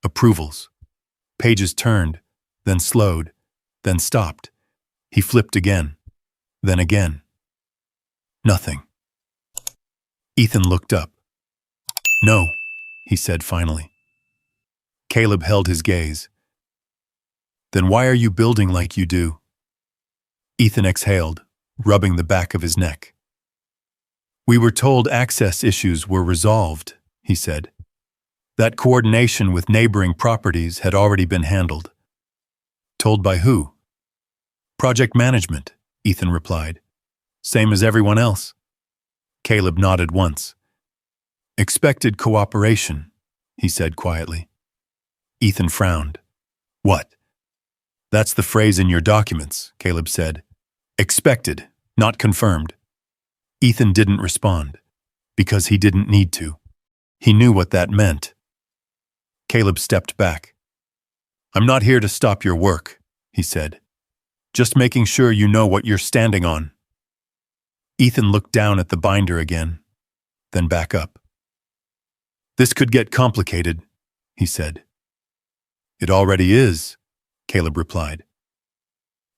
Approvals. Pages turned, then slowed, then stopped. He flipped again, then again. Nothing. Ethan looked up. No, he said finally. Caleb held his gaze. Then why are you building like you do? Ethan exhaled, rubbing the back of his neck. We were told access issues were resolved, he said. That coordination with neighboring properties had already been handled. Told by who? Project management, Ethan replied. Same as everyone else. Caleb nodded once. Expected cooperation, he said quietly. Ethan frowned. What? That's the phrase in your documents, Caleb said. Expected, not confirmed. Ethan didn't respond, because he didn't need to. He knew what that meant. Caleb stepped back. I'm not here to stop your work, he said. Just making sure you know what you're standing on. Ethan looked down at the binder again, then back up. This could get complicated, he said. It already is, Caleb replied.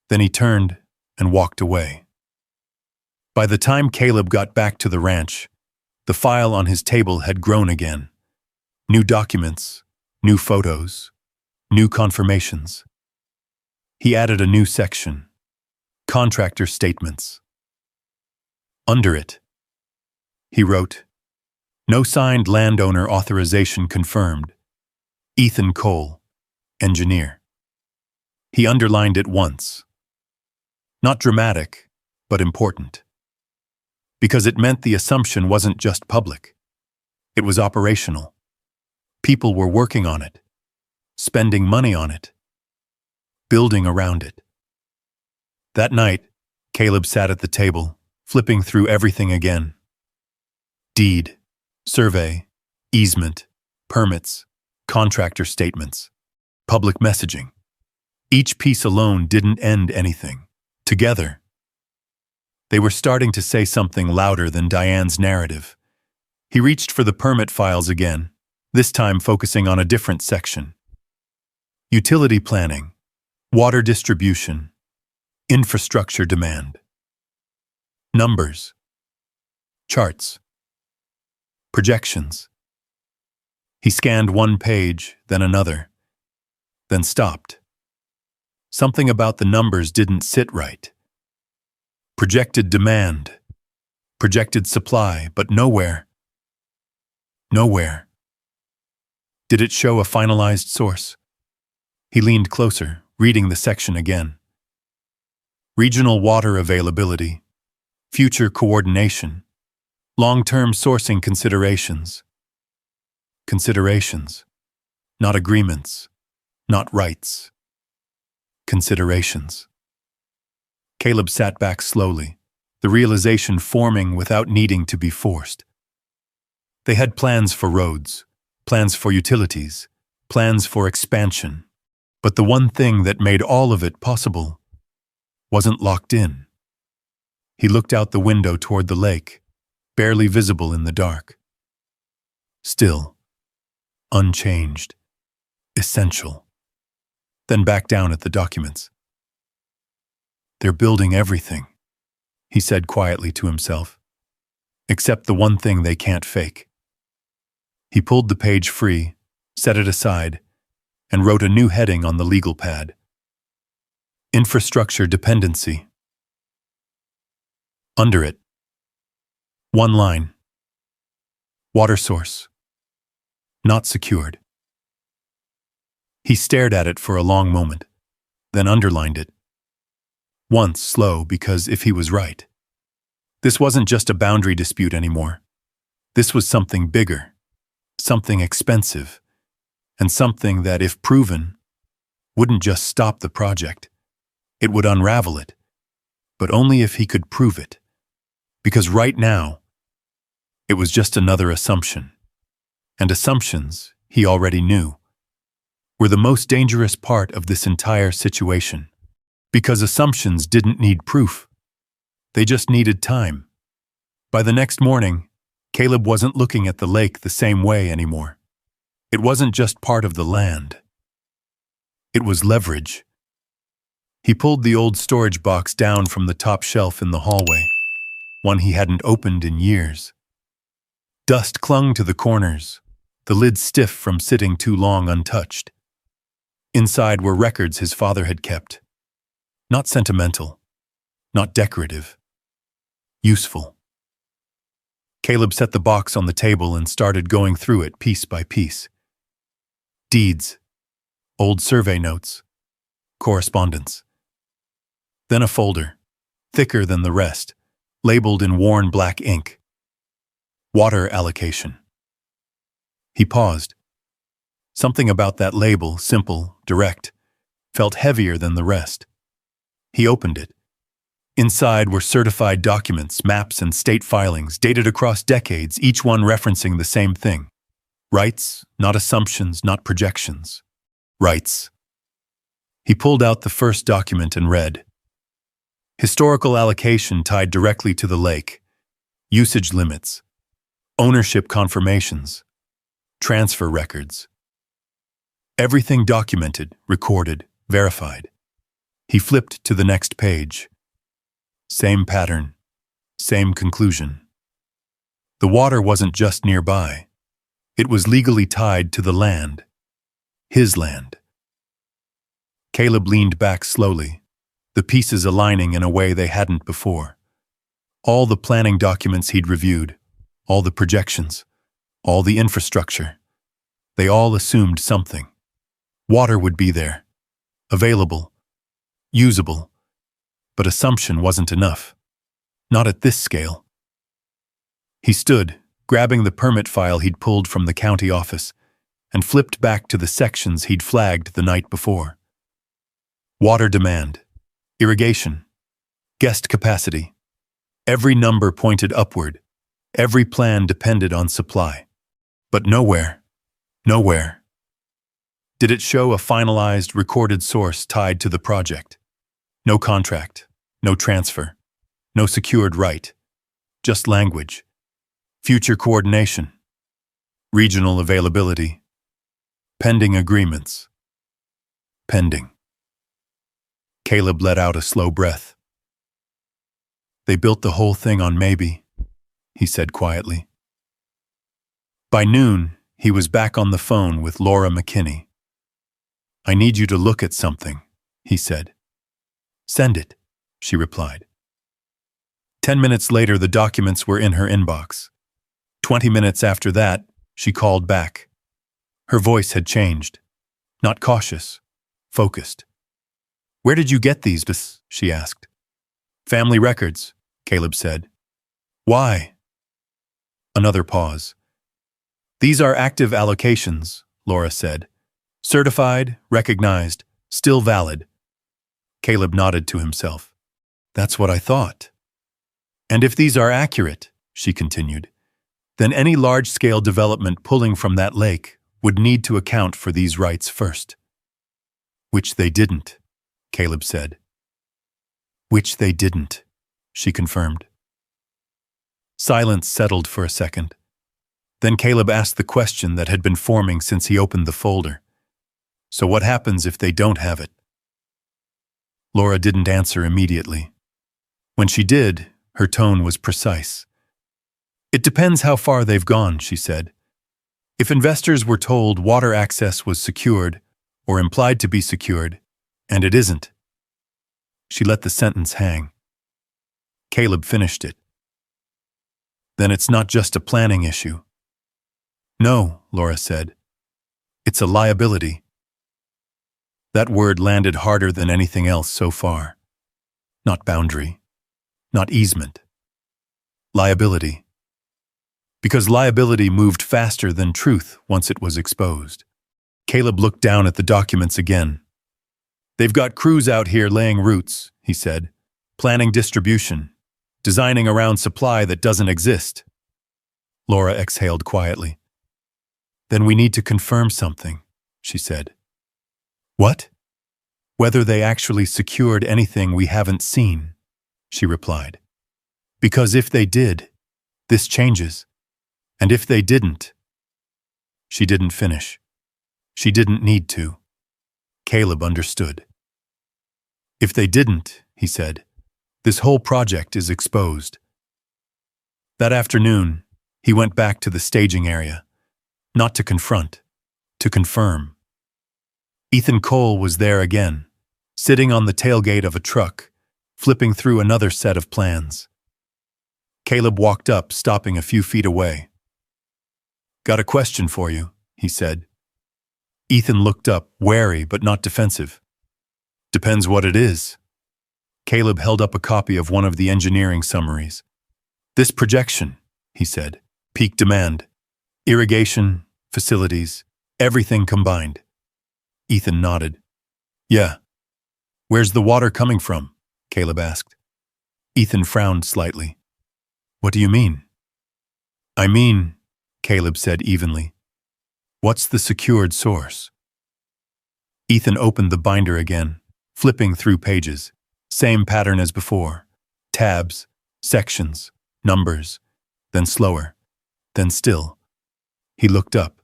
Then he turned and walked away. By the time Caleb got back to the ranch, the file on his table had grown again. New documents, new photos, new confirmations. He added a new section, contractor statements. Under it, he wrote, No signed landowner authorization confirmed. Ethan Cole, engineer. He underlined it once. Not dramatic, but important. Because it meant the assumption wasn't just public. It was operational. People were working on it, spending money on it, building around it. That night, Caleb sat at the table, flipping through everything again. Deed, survey, easement, permits, contractor statements, public messaging. Each piece alone didn't end anything. Together, they were starting to say something louder than Diane's narrative. He reached for the permit files again, this time focusing on a different section. Utility planning, water distribution, infrastructure demand. Numbers, charts, projections. He scanned one page, then another, then stopped. Something about the numbers didn't sit right. Projected demand, projected supply, but nowhere. Nowhere. Did it show a finalized source? He leaned closer, reading the section again. Regional water availability, future coordination, long-term sourcing considerations. Considerations, not agreements, not rights. Considerations. Caleb sat back slowly, the realization forming without needing to be forced. They had plans for roads, plans for utilities, plans for expansion, but the one thing that made all of it possible wasn't locked in. He looked out the window toward the lake, barely visible in the dark. Still, unchanged, essential. Then back down at the documents. They're building everything, he said quietly to himself, except the one thing they can't fake. He pulled the page free, set it aside, and wrote a new heading on the legal pad. Infrastructure dependency. Under it, one line. Water source. Not secured. He stared at it for a long moment, then underlined it. Once slow, because if he was right. This wasn't just a boundary dispute anymore. This was something bigger, something expensive, and something that, if proven, wouldn't just stop the project. It would unravel it, but only if he could prove it. Because right now, it was just another assumption. And assumptions, he already knew, were the most dangerous part of this entire situation. Because assumptions didn't need proof. They just needed time. By the next morning, Caleb wasn't looking at the lake the same way anymore. It wasn't just part of the land. It was leverage. He pulled the old storage box down from the top shelf in the hallway, one he hadn't opened in years. Dust clung to the corners, the lid stiff from sitting too long untouched. Inside were records his father had kept. Not sentimental, not decorative, useful. Caleb set the box on the table and started going through it piece by piece. Deeds, old survey notes, correspondence. Then a folder, thicker than the rest, labeled in worn black ink. Water allocation. He paused. Something about that label, simple, direct, felt heavier than the rest. He opened it. Inside were certified documents, maps, and state filings dated across decades, each one referencing the same thing. Rights, not assumptions, not projections. Rights. He pulled out the first document and read. Historical allocation tied directly to the lake. Usage limits. Ownership confirmations. Transfer records. Everything documented, recorded, verified. He flipped to the next page. Same pattern, same conclusion. The water wasn't just nearby. It was legally tied to the land. His land. Caleb leaned back slowly, the pieces aligning in a way they hadn't before. All the planning documents he'd reviewed, all the projections, all the infrastructure, they all assumed something. Water would be there, available, usable, but assumption wasn't enough. Not at this scale. He stood, grabbing the permit file he'd pulled from the county office, and flipped back to the sections he'd flagged the night before. Water demand, irrigation, guest capacity. Every number pointed upward. Every plan depended on supply. But nowhere did it show a finalized, recorded source tied to the project. No contract, no transfer, no secured right, just language, future coordination, regional availability, pending agreements. Pending. Caleb let out a slow breath. They built the whole thing on maybe, he said quietly. By noon, he was back on the phone with Laura McKinney. I need you to look at something, he said. Send it, she replied. 10 minutes later, the documents were in her inbox. 20 minutes after that, she called back. Her voice had changed. Not cautious, focused. Where did you get these? She asked. Family records, Caleb said. Why? Another pause. These are active allocations, Laura said. Certified, recognized, still valid. Caleb nodded to himself. That's what I thought. And if these are accurate, she continued, then any large-scale development pulling from that lake would need to account for these rights first. Which they didn't, Caleb said. Which they didn't, she confirmed. Silence settled for a second. Then Caleb asked the question that had been forming since he opened the folder. So what happens if they don't have it? Laura didn't answer immediately. When she did, her tone was precise. It depends how far they've gone, she said. If investors were told water access was secured, or implied to be secured, and it isn't. She let the sentence hang. Caleb finished it. Then it's not just a planning issue. No, Laura said. It's a liability. That word landed harder than anything else so far. Not boundary. Not easement. Liability. Because liability moved faster than truth once it was exposed. Caleb looked down at the documents again. They've got crews out here laying roots, he said, planning distribution, designing around supply that doesn't exist. Laura exhaled quietly. Then we need to confirm something, she said. What? Whether they actually secured anything we haven't seen, she replied. Because if they did, this changes. And if they didn't. She didn't finish. She didn't need to. Caleb understood. If they didn't, he said, this whole project is exposed. That afternoon, He went back to the staging area, not to confront, to confirm. Ethan Cole was there again, sitting on the tailgate of a truck, flipping through another set of plans. Caleb walked up, stopping a few feet away. "Got a question for you," he said. Ethan looked up, wary but not defensive. "Depends what it is." Caleb held up a copy of one of the engineering summaries. "This projection," he said, "peak demand. Irrigation, facilities, everything combined." Ethan nodded. "Yeah." "Where's the water coming from?" Caleb asked. Ethan frowned slightly. "What do you mean?" "I mean," Caleb said evenly, "what's the secured source?" Ethan opened the binder again, flipping through pages. Same pattern as before. Tabs, sections, numbers, then slower, then still. He looked up.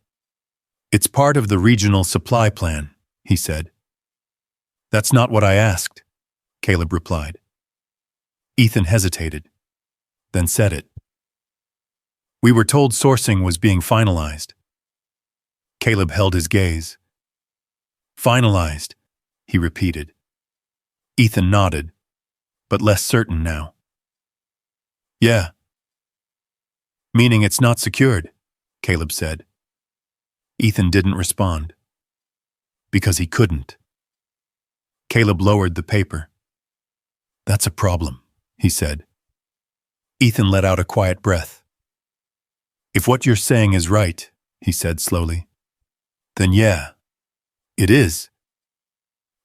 "It's part of the regional supply plan," he said. "That's not what I asked," Caleb replied. Ethan hesitated, then said it. "We were told sourcing was being finalized." Caleb held his gaze. "Finalized," he repeated. Ethan nodded, but less certain now. "Yeah." "Meaning it's not secured," Caleb said. Ethan didn't respond. Because he couldn't. Caleb lowered the paper. "That's a problem," he said. Ethan let out a quiet breath. "If what you're saying is right," he said slowly, "then yeah, it is."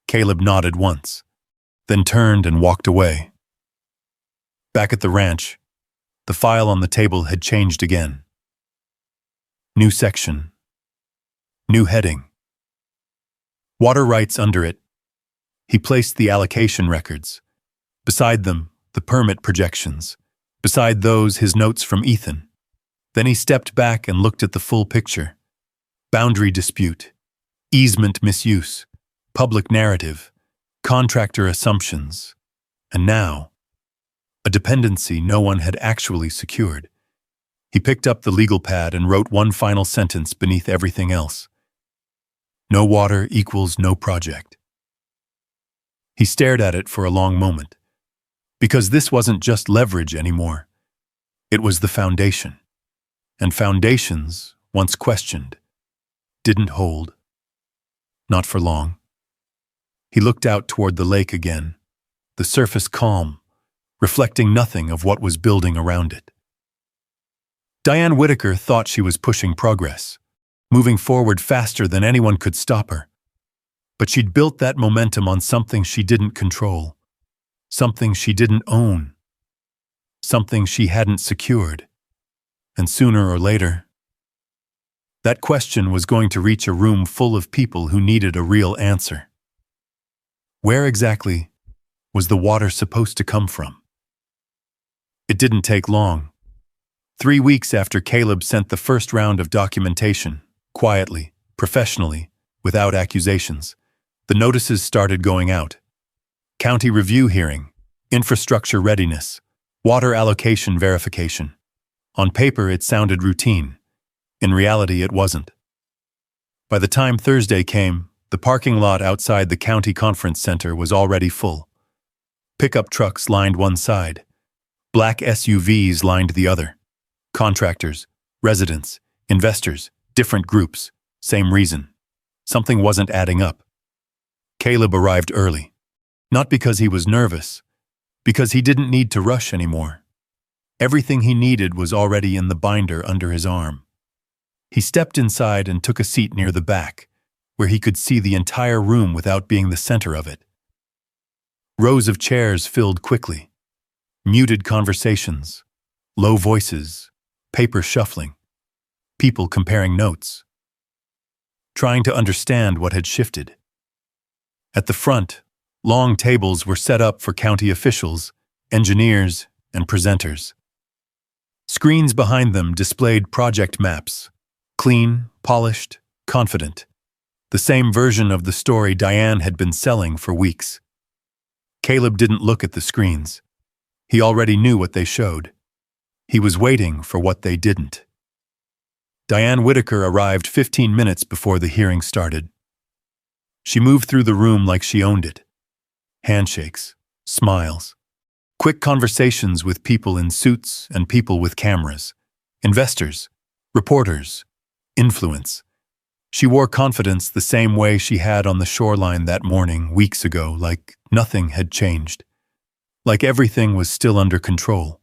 Caleb nodded once, then turned and walked away. Back at the ranch, the file on the table had changed again. New section. New heading. Water rights under it. He placed the allocation records. Beside them, the permit projections. Beside those, his notes from Ethan. Then he stepped back and looked at the full picture. Boundary dispute. Easement misuse. Public narrative. Contractor assumptions. And now, a dependency no one had actually secured. He picked up the legal pad and wrote one final sentence beneath everything else. No water equals no project. He stared at it for a long moment. Because this wasn't just leverage anymore. It was the foundation. And foundations, once questioned, didn't hold. Not for long. He looked out toward the lake again, the surface calm, reflecting nothing of what was building around it. Diane Whitaker thought she was pushing progress, moving forward faster than anyone could stop her. But she'd built that momentum on something she didn't control, something she didn't own, something she hadn't secured. And sooner or later, that question was going to reach a room full of people who needed a real answer. Where exactly was the water supposed to come from? It didn't take long. 3 weeks after Caleb sent the first round of documentation, quietly, professionally, without accusations, the notices started going out. County review hearing, infrastructure readiness, water allocation verification. On paper, it sounded routine. In reality, it wasn't. By the time Thursday came, the parking lot outside the county conference center was already full. Pickup trucks lined one side. Black SUVs lined the other. Contractors, residents, investors, different groups, same reason. Something wasn't adding up. Caleb arrived early. Not because he was nervous, because he didn't need to rush anymore. Everything he needed was already in the binder under his arm. He stepped inside and took a seat near the back, where he could see the entire room without being the center of it. Rows of chairs filled quickly. Muted conversations, low voices, paper shuffling, people comparing notes, trying to understand what had shifted. At the front, long tables were set up for county officials, engineers, and presenters. Screens behind them displayed project maps, clean, polished, confident. The same version of the story Diane had been selling for weeks. Caleb didn't look at the screens. He already knew what they showed. He was waiting for what they didn't. Diane Whitaker arrived 15 minutes before the hearing started. She moved through the room like she owned it. Handshakes, smiles, quick conversations with people in suits and people with cameras, investors, reporters, influence. She wore confidence the same way she had on the shoreline that morning weeks ago, like nothing had changed, like everything was still under control.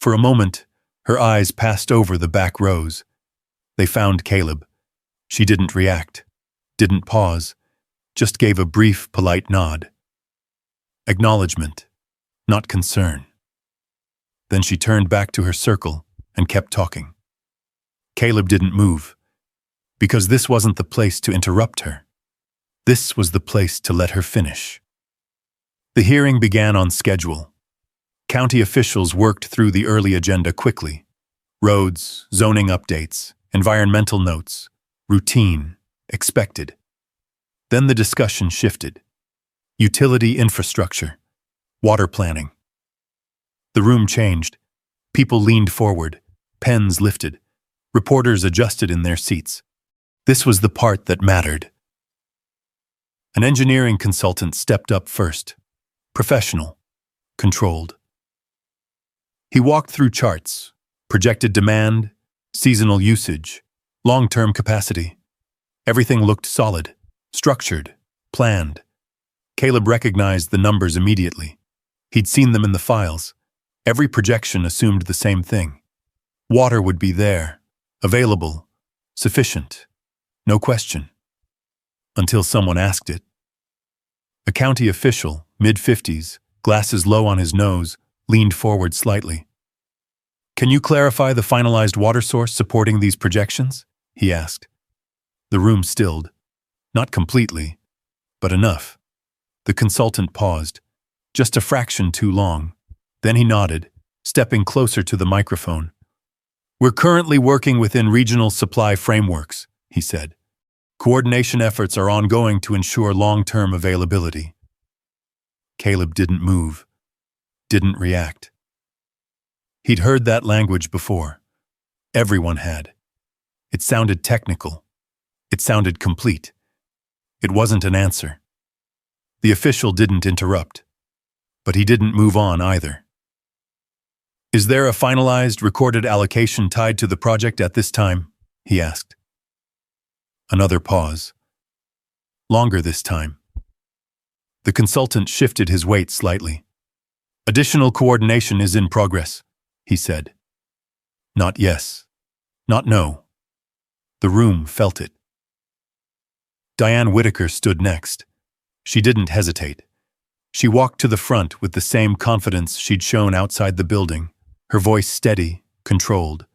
For a moment, her eyes passed over the back rows. They found Caleb. She didn't react, didn't pause, just gave a brief, polite nod. Acknowledgement, not concern. Then she turned back to her circle and kept talking. Caleb didn't move, because this wasn't the place to interrupt her. This was the place to let her finish. The hearing began on schedule. County officials worked through the early agenda quickly. Roads, zoning updates, environmental notes, routine, expected. Then the discussion shifted. Utility infrastructure, water planning. The room changed. People leaned forward, pens lifted, reporters adjusted in their seats. This was the part that mattered. An engineering consultant stepped up first. Professional, controlled. He walked through charts, projected demand, seasonal usage, long-term capacity. Everything looked solid, structured, planned. Caleb recognized the numbers immediately. He'd seen them in the files. Every projection assumed the same thing. Water would be there, available, sufficient, no question. Until someone asked it. A county official, mid-50s, glasses low on his nose, leaned forward slightly. "Can you clarify the finalized water source supporting these projections?" he asked. The room stilled. Not completely, but enough. The consultant paused, just a fraction too long. Then he nodded, stepping closer to the microphone. "We're currently working within regional supply frameworks," he said. "Coordination efforts are ongoing to ensure long-term availability." Caleb didn't move, didn't react. He'd heard that language before. Everyone had. It sounded technical. It sounded complete. It wasn't an answer. The official didn't interrupt, but he didn't move on either. "Is there a finalized, recorded allocation tied to the project at this time?" he asked. Another pause. Longer this time. The consultant shifted his weight slightly. "Additional coordination is in progress," he said. Not yes. Not no. The room felt it. Diane Whitaker stood next. She didn't hesitate. She walked to the front with the same confidence she'd shown outside the building, her voice steady, controlled.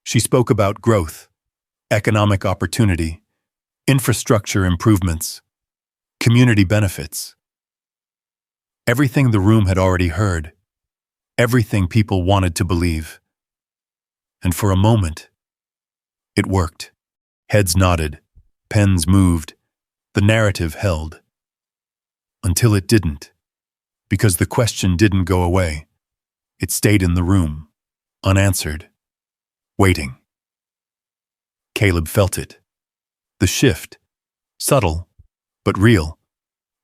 She spoke about growth, economic opportunity, infrastructure improvements, community benefits. Everything the room had already heard, everything people wanted to believe. And for a moment, it worked. Heads nodded, pens moved, the narrative held. Until it didn't, because the question didn't go away. It stayed in the room, unanswered, waiting. Caleb felt it. The shift, subtle, but real.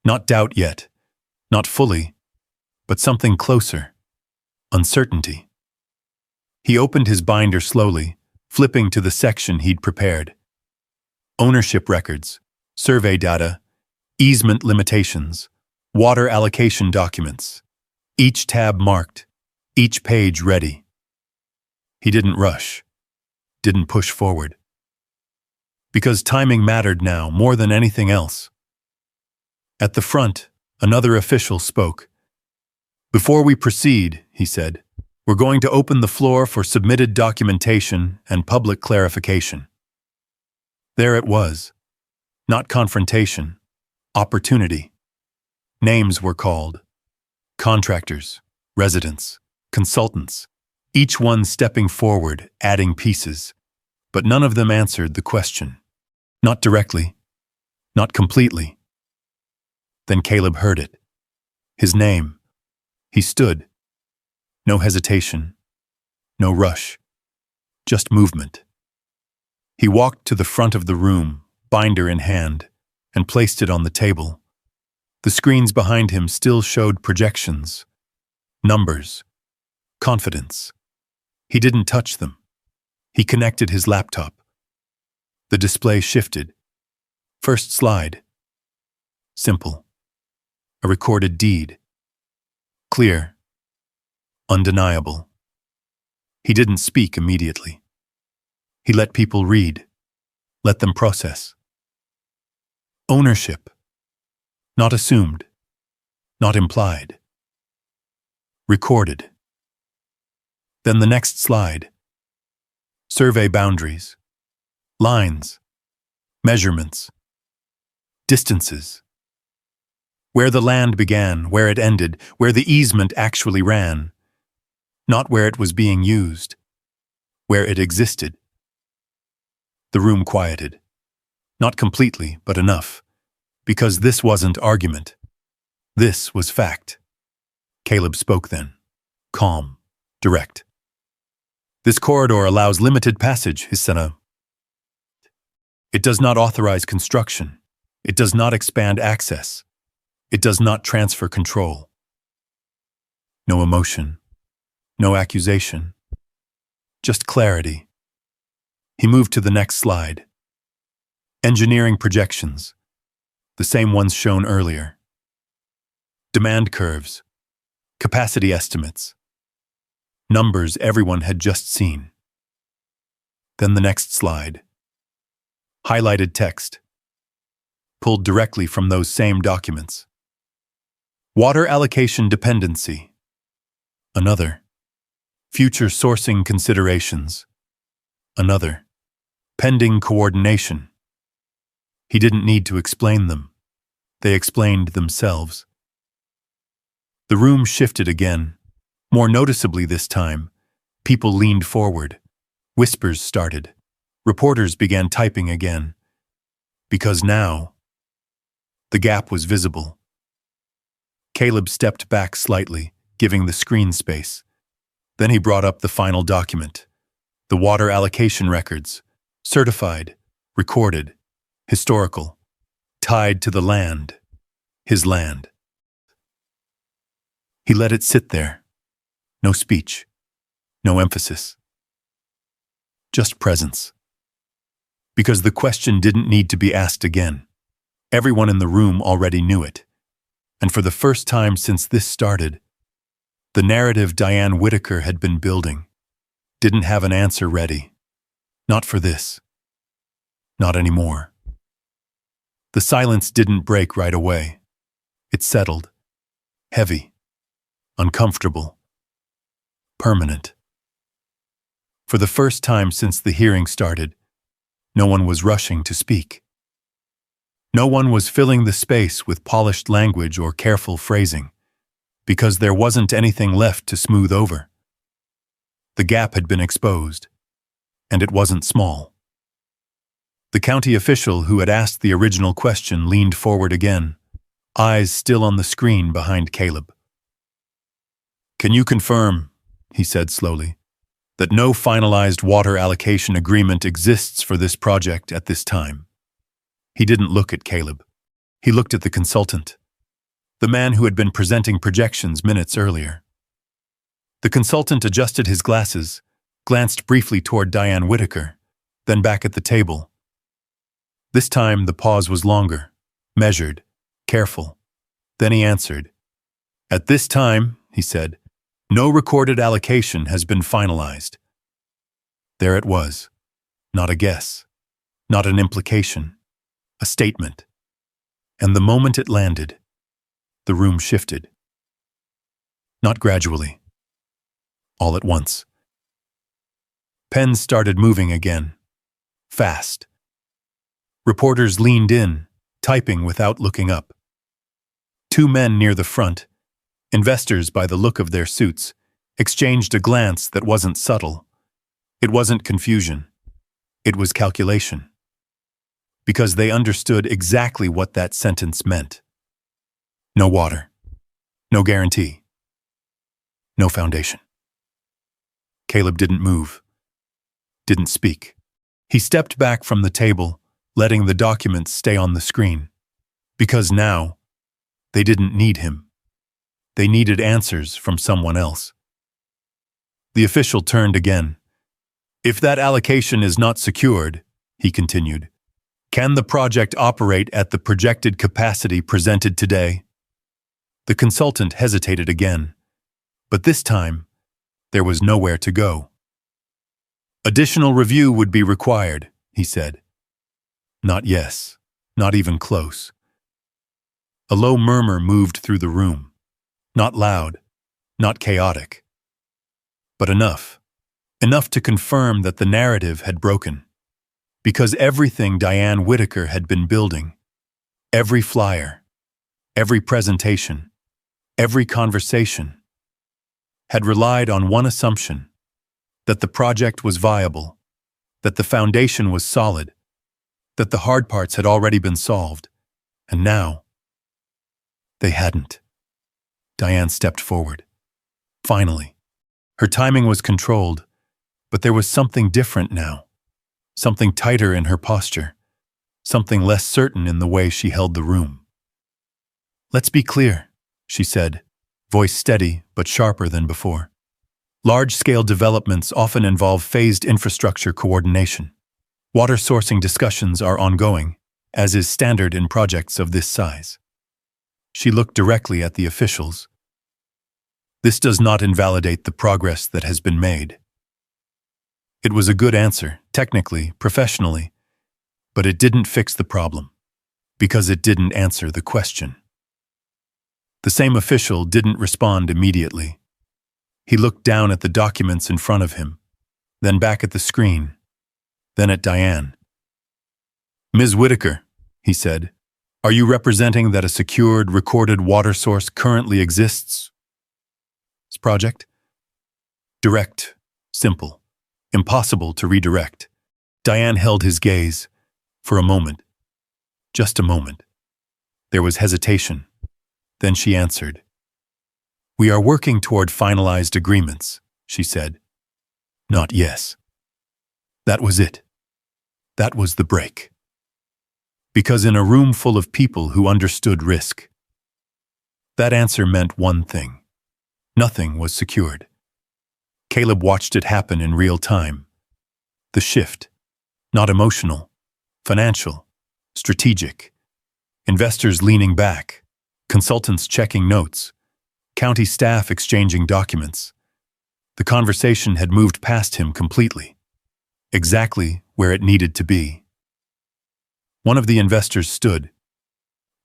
Not doubt yet, not fully, but something closer. Uncertainty. He opened his binder slowly, flipping to the section he'd prepared. Ownership records, survey data, easement limitations, water allocation documents. Each tab marked, each page ready. He didn't rush, didn't push forward. Because timing mattered now more than anything else. At the front, another official spoke. "Before we proceed," he said, "we're going to open the floor for submitted documentation and public clarification." There it was. Not confrontation, opportunity. Names were called. Contractors, residents, consultants, each one stepping forward, adding pieces. But none of them answered the question. Not directly, not completely. Then Caleb heard it. His name. He stood. No hesitation. No rush, just movement. He walked to the front of the room, binder in hand, and placed it on the table. The screens behind him still showed projections, numbers, confidence. He didn't touch them. He connected his laptop. The display shifted. First slide. Simple. A recorded deed. Clear. Undeniable. He didn't speak immediately. He let people read. Let them process. Ownership. Not assumed. Not implied. Recorded. Then the next slide. Survey boundaries. Lines. Measurements. Distances. Where the land began, where it ended, where the easement actually ran. Not where it was being used. Where it existed. The room quieted. Not completely, but enough. Because this wasn't argument. This was fact. Caleb spoke then. Calm. Direct. This corridor allows limited passage, Hisena. It does not authorize construction. It does not expand access. It does not transfer control. No emotion. No accusation. Just clarity. He moved to the next slide. Engineering projections. The same ones shown earlier. Demand curves. Capacity estimates. Numbers everyone had just seen. Then the next slide. Highlighted text. Pulled directly from those same documents. Water allocation dependency. Another. Future sourcing considerations. Another. Pending coordination. He didn't need to explain them. They explained themselves. The room shifted again. More noticeably this time, people leaned forward. Whispers started. Reporters began typing again. Because now, the gap was visible. Caleb stepped back slightly, giving the screen space. Then he brought up the final document. The water allocation records. Certified, recorded, historical, tied to the land. His land. He let it sit there. No speech. No emphasis. Just presence. Because the question didn't need to be asked again. Everyone in the room already knew it. And for the first time since this started, the narrative Diane Whitaker had been building didn't have an answer ready. Not for this. Not anymore. The silence didn't break right away. It settled. Heavy. Uncomfortable. Permanent. For the first time since the hearing started, no one was rushing to speak. No one was filling the space with polished language or careful phrasing, because there wasn't anything left to smooth over. The gap had been exposed, and it wasn't small. The county official who had asked the original question leaned forward again, eyes still on the screen behind Caleb. "Can you confirm," he said slowly, "that no finalized water allocation agreement exists for this project at this time?" He didn't look at Caleb. He looked at the consultant, the man who had been presenting projections minutes earlier. The consultant adjusted his glasses, glanced briefly toward Diane Whitaker, then back at the table. This time the pause was longer, measured, careful. Then he answered. "At this time," he said, "no recorded allocation has been finalized." There it was. Not a guess. Not an implication. A statement. And the moment it landed, the room shifted. Not gradually. All at once. Pens started moving again. Fast. Reporters leaned in, typing without looking up. Two men near the front, investors by the look of their suits, exchanged a glance that wasn't subtle. It wasn't confusion. It was calculation. Because they understood exactly what that sentence meant. No water. No guarantee. No foundation. Caleb didn't move, didn't speak. He stepped back from the table, letting the documents stay on the screen. Because now, they didn't need him. They needed answers from someone else. The official turned again. If that allocation is not secured, he continued, can the project operate at the projected capacity presented today? The consultant hesitated again, but this time, there was nowhere to go. Additional review would be required, he said. Not yes, not even close. A low murmur moved through the room. Not loud, not chaotic. But enough. Enough to confirm that the narrative had broken. Because everything Diane Whitaker had been building, every flyer, every presentation, every conversation, had relied on one assumption, that the project was viable, that the foundation was solid, that the hard parts had already been solved, and now, they hadn't. Diane stepped forward. Finally. Her timing was controlled, but there was something different now. Something tighter in her posture. Something less certain in the way she held the room. Let's be clear, she said, voice steady but sharper than before. Large-scale developments often involve phased infrastructure coordination. Water sourcing discussions are ongoing, as is standard in projects of this size. She looked directly at the officials. This does not invalidate the progress that has been made. It was a good answer, technically, professionally, but it didn't fix the problem, because it didn't answer the question. The same official didn't respond immediately. He looked down at the documents in front of him, then back at the screen, then at Diane. Ms. Whitaker, he said, are you representing that a secured, recorded water source currently exists? This project? Direct, simple, impossible to redirect. Diane held his gaze for a moment, just a moment. There was hesitation. Then she answered. We are working toward finalized agreements, she said. Not yes. That was it. That was the break. Because in a room full of people who understood risk, that answer meant one thing. Nothing was secured. Caleb watched it happen in real time. The shift, not emotional, financial, strategic. Investors leaning back, consultants checking notes, county staff exchanging documents. The conversation had moved past him completely, exactly where it needed to be. One of the investors stood.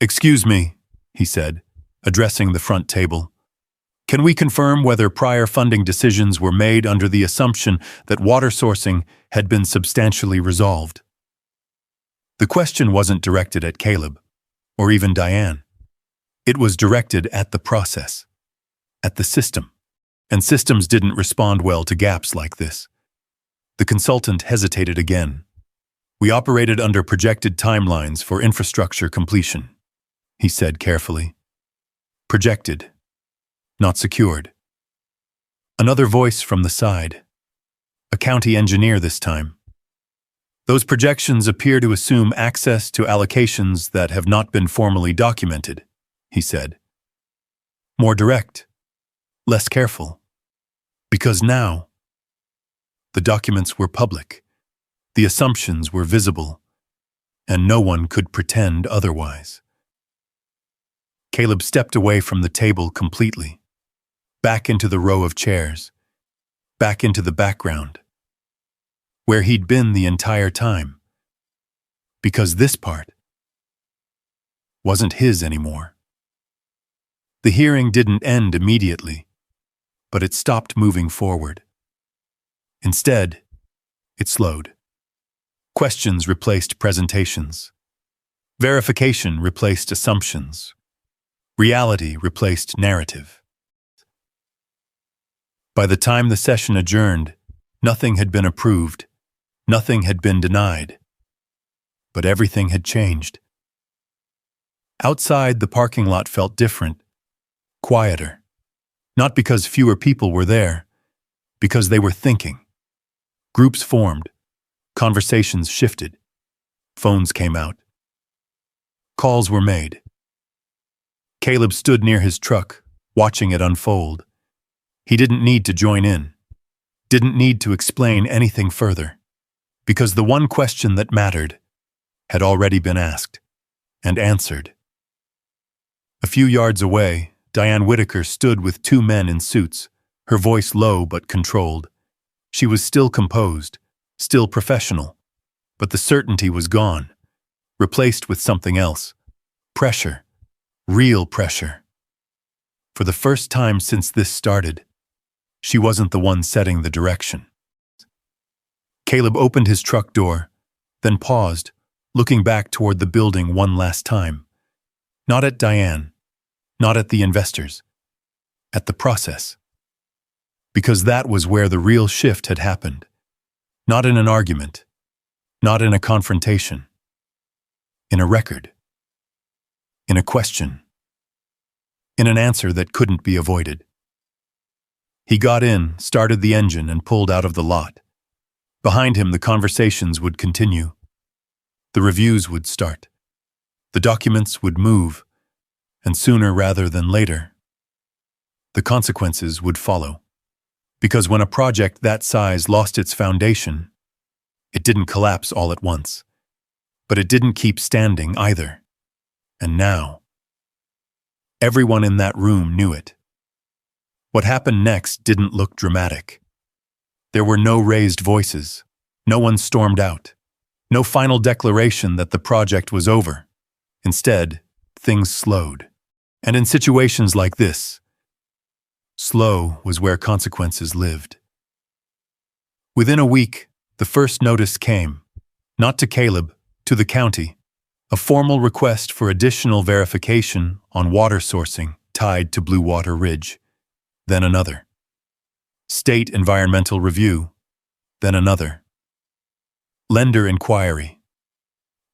Excuse me, he said, addressing the front table. Can we confirm whether prior funding decisions were made under the assumption that water sourcing had been substantially resolved? The question wasn't directed at Caleb, or even Diane. It was directed at the process, at the system, and systems didn't respond well to gaps like this. The consultant hesitated again. We operated under projected timelines for infrastructure completion, he said carefully. Projected, not secured. Another voice from the side. A county engineer this time. Those projections appear to assume access to allocations that have not been formally documented, he said. More direct, less careful. Because now, the documents were public. The assumptions were visible, and no one could pretend otherwise. Caleb stepped away from the table completely, back into the row of chairs, back into the background, where he'd been the entire time, because this part wasn't his anymore. The hearing didn't end immediately, but it stopped moving forward. Instead, it slowed. Questions replaced presentations. Verification replaced assumptions. Reality replaced narrative. By the time the session adjourned, nothing had been approved, nothing had been denied. But everything had changed. Outside, the parking lot felt different, quieter. Not because fewer people were there, Because they were thinking. Groups formed. Conversations shifted. Phones came out. Calls were made. Caleb stood near his truck, watching it unfold. He didn't need to join in. Didn't need to explain anything further. Because the one question that mattered had already been asked and answered. A few yards away, Diane Whitaker stood with two men in suits, her voice low but controlled. She was still composed, still professional, but the certainty was gone, replaced with something else. Pressure. Real pressure. For the first time since this started, she wasn't the one setting the direction. Caleb opened his truck door, then paused, looking back toward the building one last time. Not at Diane, not at the investors, at the process. Because that was where the real shift had happened. Not in an argument, not in a confrontation. In a record. In a question. In an answer that couldn't be avoided. He got in, started the engine, and pulled out of the lot. Behind him, the conversations would continue. The reviews would start. The documents would move, and sooner rather than later, the consequences would follow. Because when a project that size lost its foundation, it didn't collapse all at once. But it didn't keep standing either. And now, everyone in that room knew it. What happened next didn't look dramatic. There were no raised voices. No one stormed out. No final declaration that the project was over. Instead, things slowed. And in situations like this, slow was where consequences lived. Within a week, the first notice came, not to Caleb, to the county, a formal request for additional verification on water sourcing tied to Blue Water Ridge. Then another. State environmental review, then another. Lender inquiry.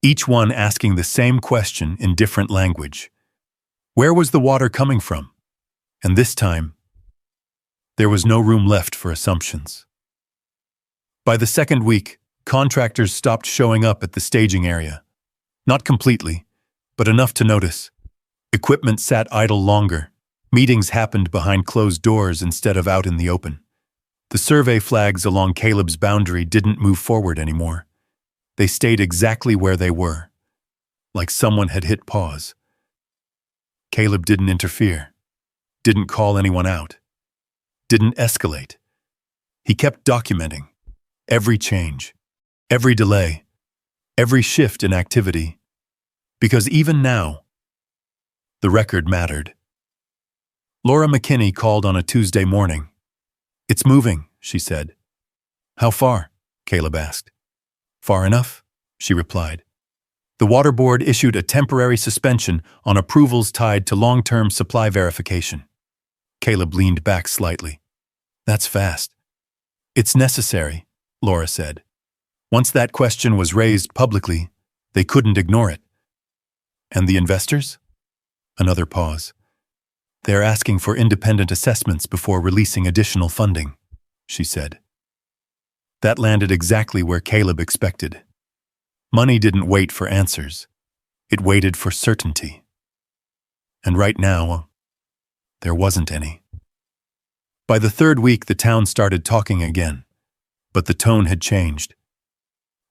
Each one asking the same question in different language. Where was the water coming from? And this time, there was no room left for assumptions. By the second week, contractors stopped showing up at the staging area. Not completely, but enough to notice. Equipment sat idle longer. Meetings happened behind closed doors instead of out in the open. The survey flags along Caleb's boundary didn't move forward anymore. They stayed exactly where they were, like someone had hit pause. Caleb didn't interfere, didn't call anyone out, didn't escalate. He kept documenting every change, every delay, every shift in activity, because even now, the record mattered. Laura McKinney called on a Tuesday morning. "It's moving," she said. "How far?" Caleb asked. "Far enough," she replied. The water board issued a temporary suspension on approvals tied to long-term supply verification. Caleb leaned back slightly. "That's fast." "It's necessary," Laura said. Once that question was raised publicly, they couldn't ignore it. "And the investors?" Another pause. "They're asking for independent assessments before releasing additional funding," she said. That landed exactly where Caleb expected. Money didn't wait for answers. It waited for certainty. And right now, there wasn't any. By the third week, the town started talking again, but the tone had changed.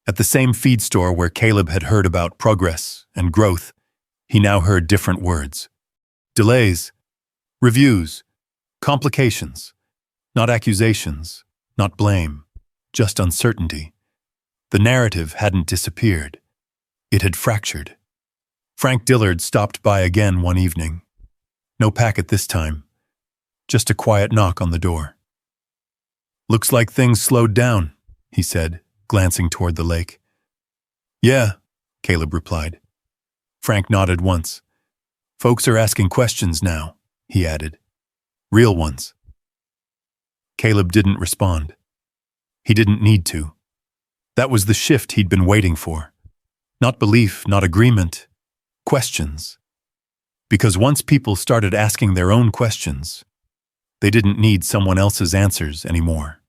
At the same feed store where Caleb had heard about progress and growth, he now heard different words. Delays, reviews, complications, not accusations, not blame, just uncertainty. The narrative hadn't disappeared. It had fractured. Frank Dillard stopped by again one evening. No packet this time, just a quiet knock on the door. "Looks like things slowed down," he said, glancing toward the lake. "Yeah," Caleb replied. Frank nodded once. "Folks are asking questions now," he added. "Real ones." Caleb didn't respond. He didn't need to. That was the shift he'd been waiting for. Not belief, not agreement. Questions. Because once people started asking their own questions, they didn't need someone else's answers anymore.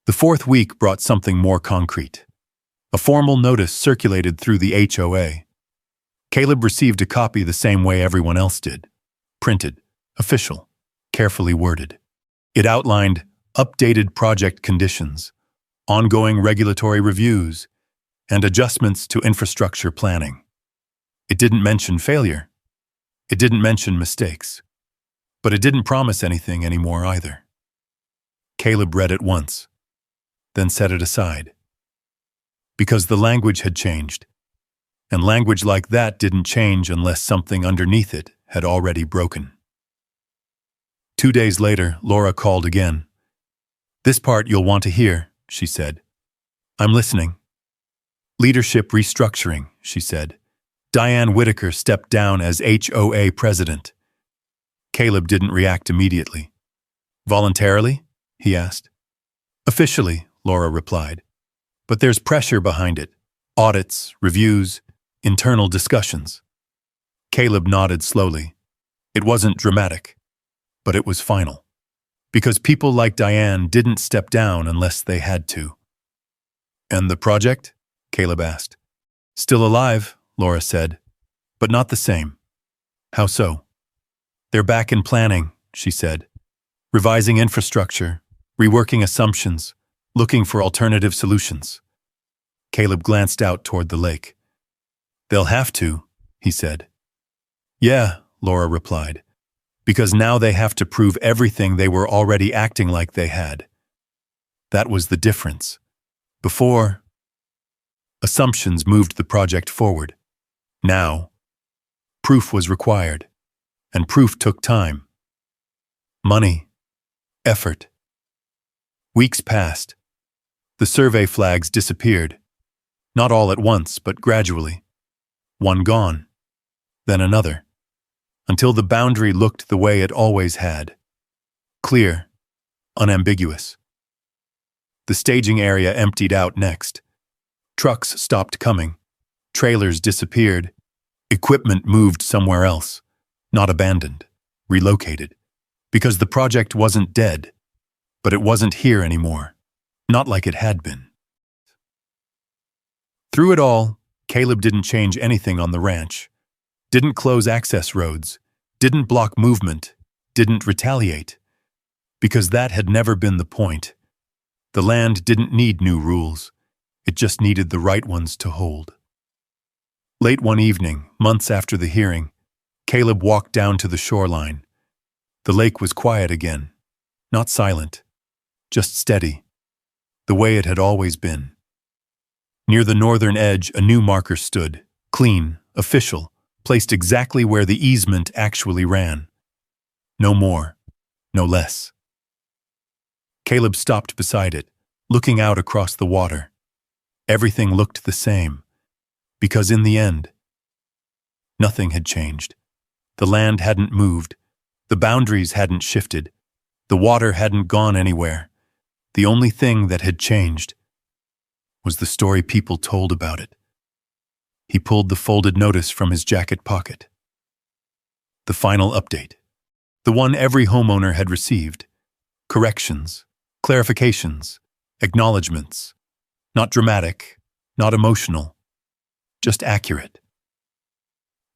The fourth week brought something more concrete. A formal notice circulated through the HOA. Caleb received a copy the same way everyone else did. Printed, official, carefully worded. It outlined updated project conditions, ongoing regulatory reviews, and adjustments to infrastructure planning. It didn't mention failure. It didn't mention mistakes. But it didn't promise anything anymore either. Caleb read it once, then set it aside. Because the language had changed, and language like that didn't change unless something underneath it had already broken. 2 days later, Laura called again. "This part you'll want to hear," she said. "I'm listening." "Leadership restructuring," she said. Diane Whitaker stepped down as HOA president. Caleb didn't react immediately. "Voluntarily?" he asked. "Officially," Laura replied. "But there's pressure behind it. Audits, reviews, internal discussions." Caleb nodded slowly. It wasn't dramatic, but it was final. Because people like Diane didn't step down unless they had to. "And the project?" Caleb asked. "Still alive," Laura said, "but not the same." "How so?" "They're back in planning," she said. "Revising infrastructure, reworking assumptions, looking for alternative solutions." Caleb glanced out toward the lake. "They'll have to," he said. "Yeah," Laura replied, "because now they have to prove everything they were already acting like they had." That was the difference. Before, assumptions moved the project forward. Now, proof was required, and proof took time. Money, effort. Weeks passed. The survey flags disappeared. Not all at once, but gradually. One gone, then another, until the boundary looked the way it always had. Clear, unambiguous. The staging area emptied out next. Trucks stopped coming. Trailers disappeared. Equipment moved somewhere else. Not abandoned, relocated. Because the project wasn't dead, but it wasn't here anymore. Not like it had been. Through it all, Caleb didn't change anything on the ranch. Didn't close access roads. Didn't block movement. Didn't retaliate. Because that had never been the point. The land didn't need new rules. It just needed the right ones to hold. Late one evening, months after the hearing, Caleb walked down to the shoreline. The lake was quiet again. Not silent. Just steady. The way it had always been. Near the northern edge, a new marker stood. Clean, official, placed exactly where the easement actually ran. No more. No less. Caleb stopped beside it, looking out across the water. Everything looked the same. Because in the end, nothing had changed. The land hadn't moved. The boundaries hadn't shifted. The water hadn't gone anywhere. The only thing that had changed was the story people told about it. He pulled the folded notice from his jacket pocket. The final update. The one every homeowner had received. Corrections, clarifications, acknowledgments. Not dramatic, not emotional, just accurate.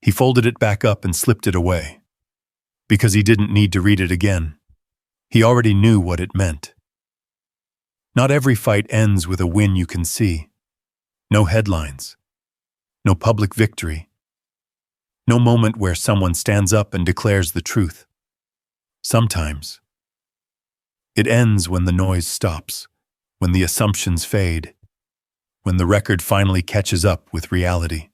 He folded it back up and slipped it away. Because he didn't need to read it again. He already knew what it meant. Not every fight ends with a win you can see. No headlines. No public victory. No moment where someone stands up and declares the truth. Sometimes, it ends when the noise stops, when the assumptions fade, when the record finally catches up with reality.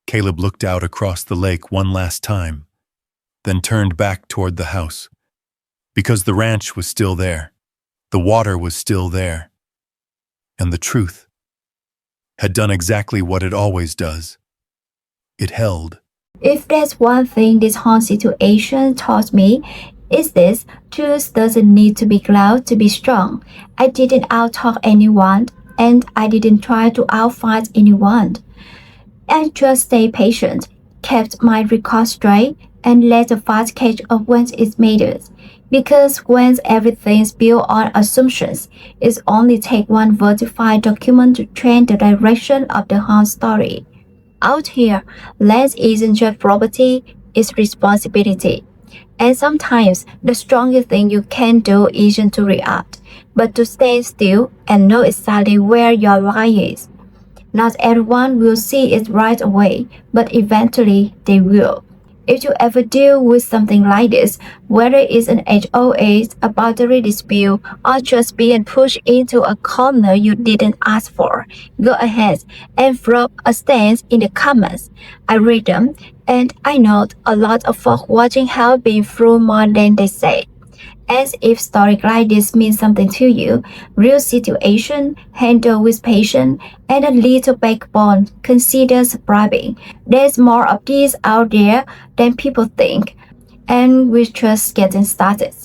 Caleb looked out across the lake one last time, then turned back toward the house. Because the ranch was still there, the water was still there, and the truth had done exactly what it always does. It held. If there's one thing this whole situation taught me, it's this: truth doesn't need to be loud to be strong. I didn't out-talk anyone, and I didn't try to outfight anyone. I just stayed patient, kept my record straight, and let the fight catch up when it matters. Because when everything's built on assumptions, it only takes one verified document to change the direction of the whole story. Out here, land isn't just property, it's responsibility. And sometimes the strongest thing you can do isn't to react, but to stand still and know exactly where your line is. Not everyone will see it right away, but eventually they will. If you ever deal with something like this, whether it's an HOA, a boundary dispute, or just being pushed into a corner you didn't ask for, go ahead and drop a stance in the comments. I read them, and I know a lot of folks watching have been through more than they say. As if stories like this mean something to you, real situation, handle with patience, and a little backbone, consider subscribing. There's more of these out there than people think, and we're just getting started.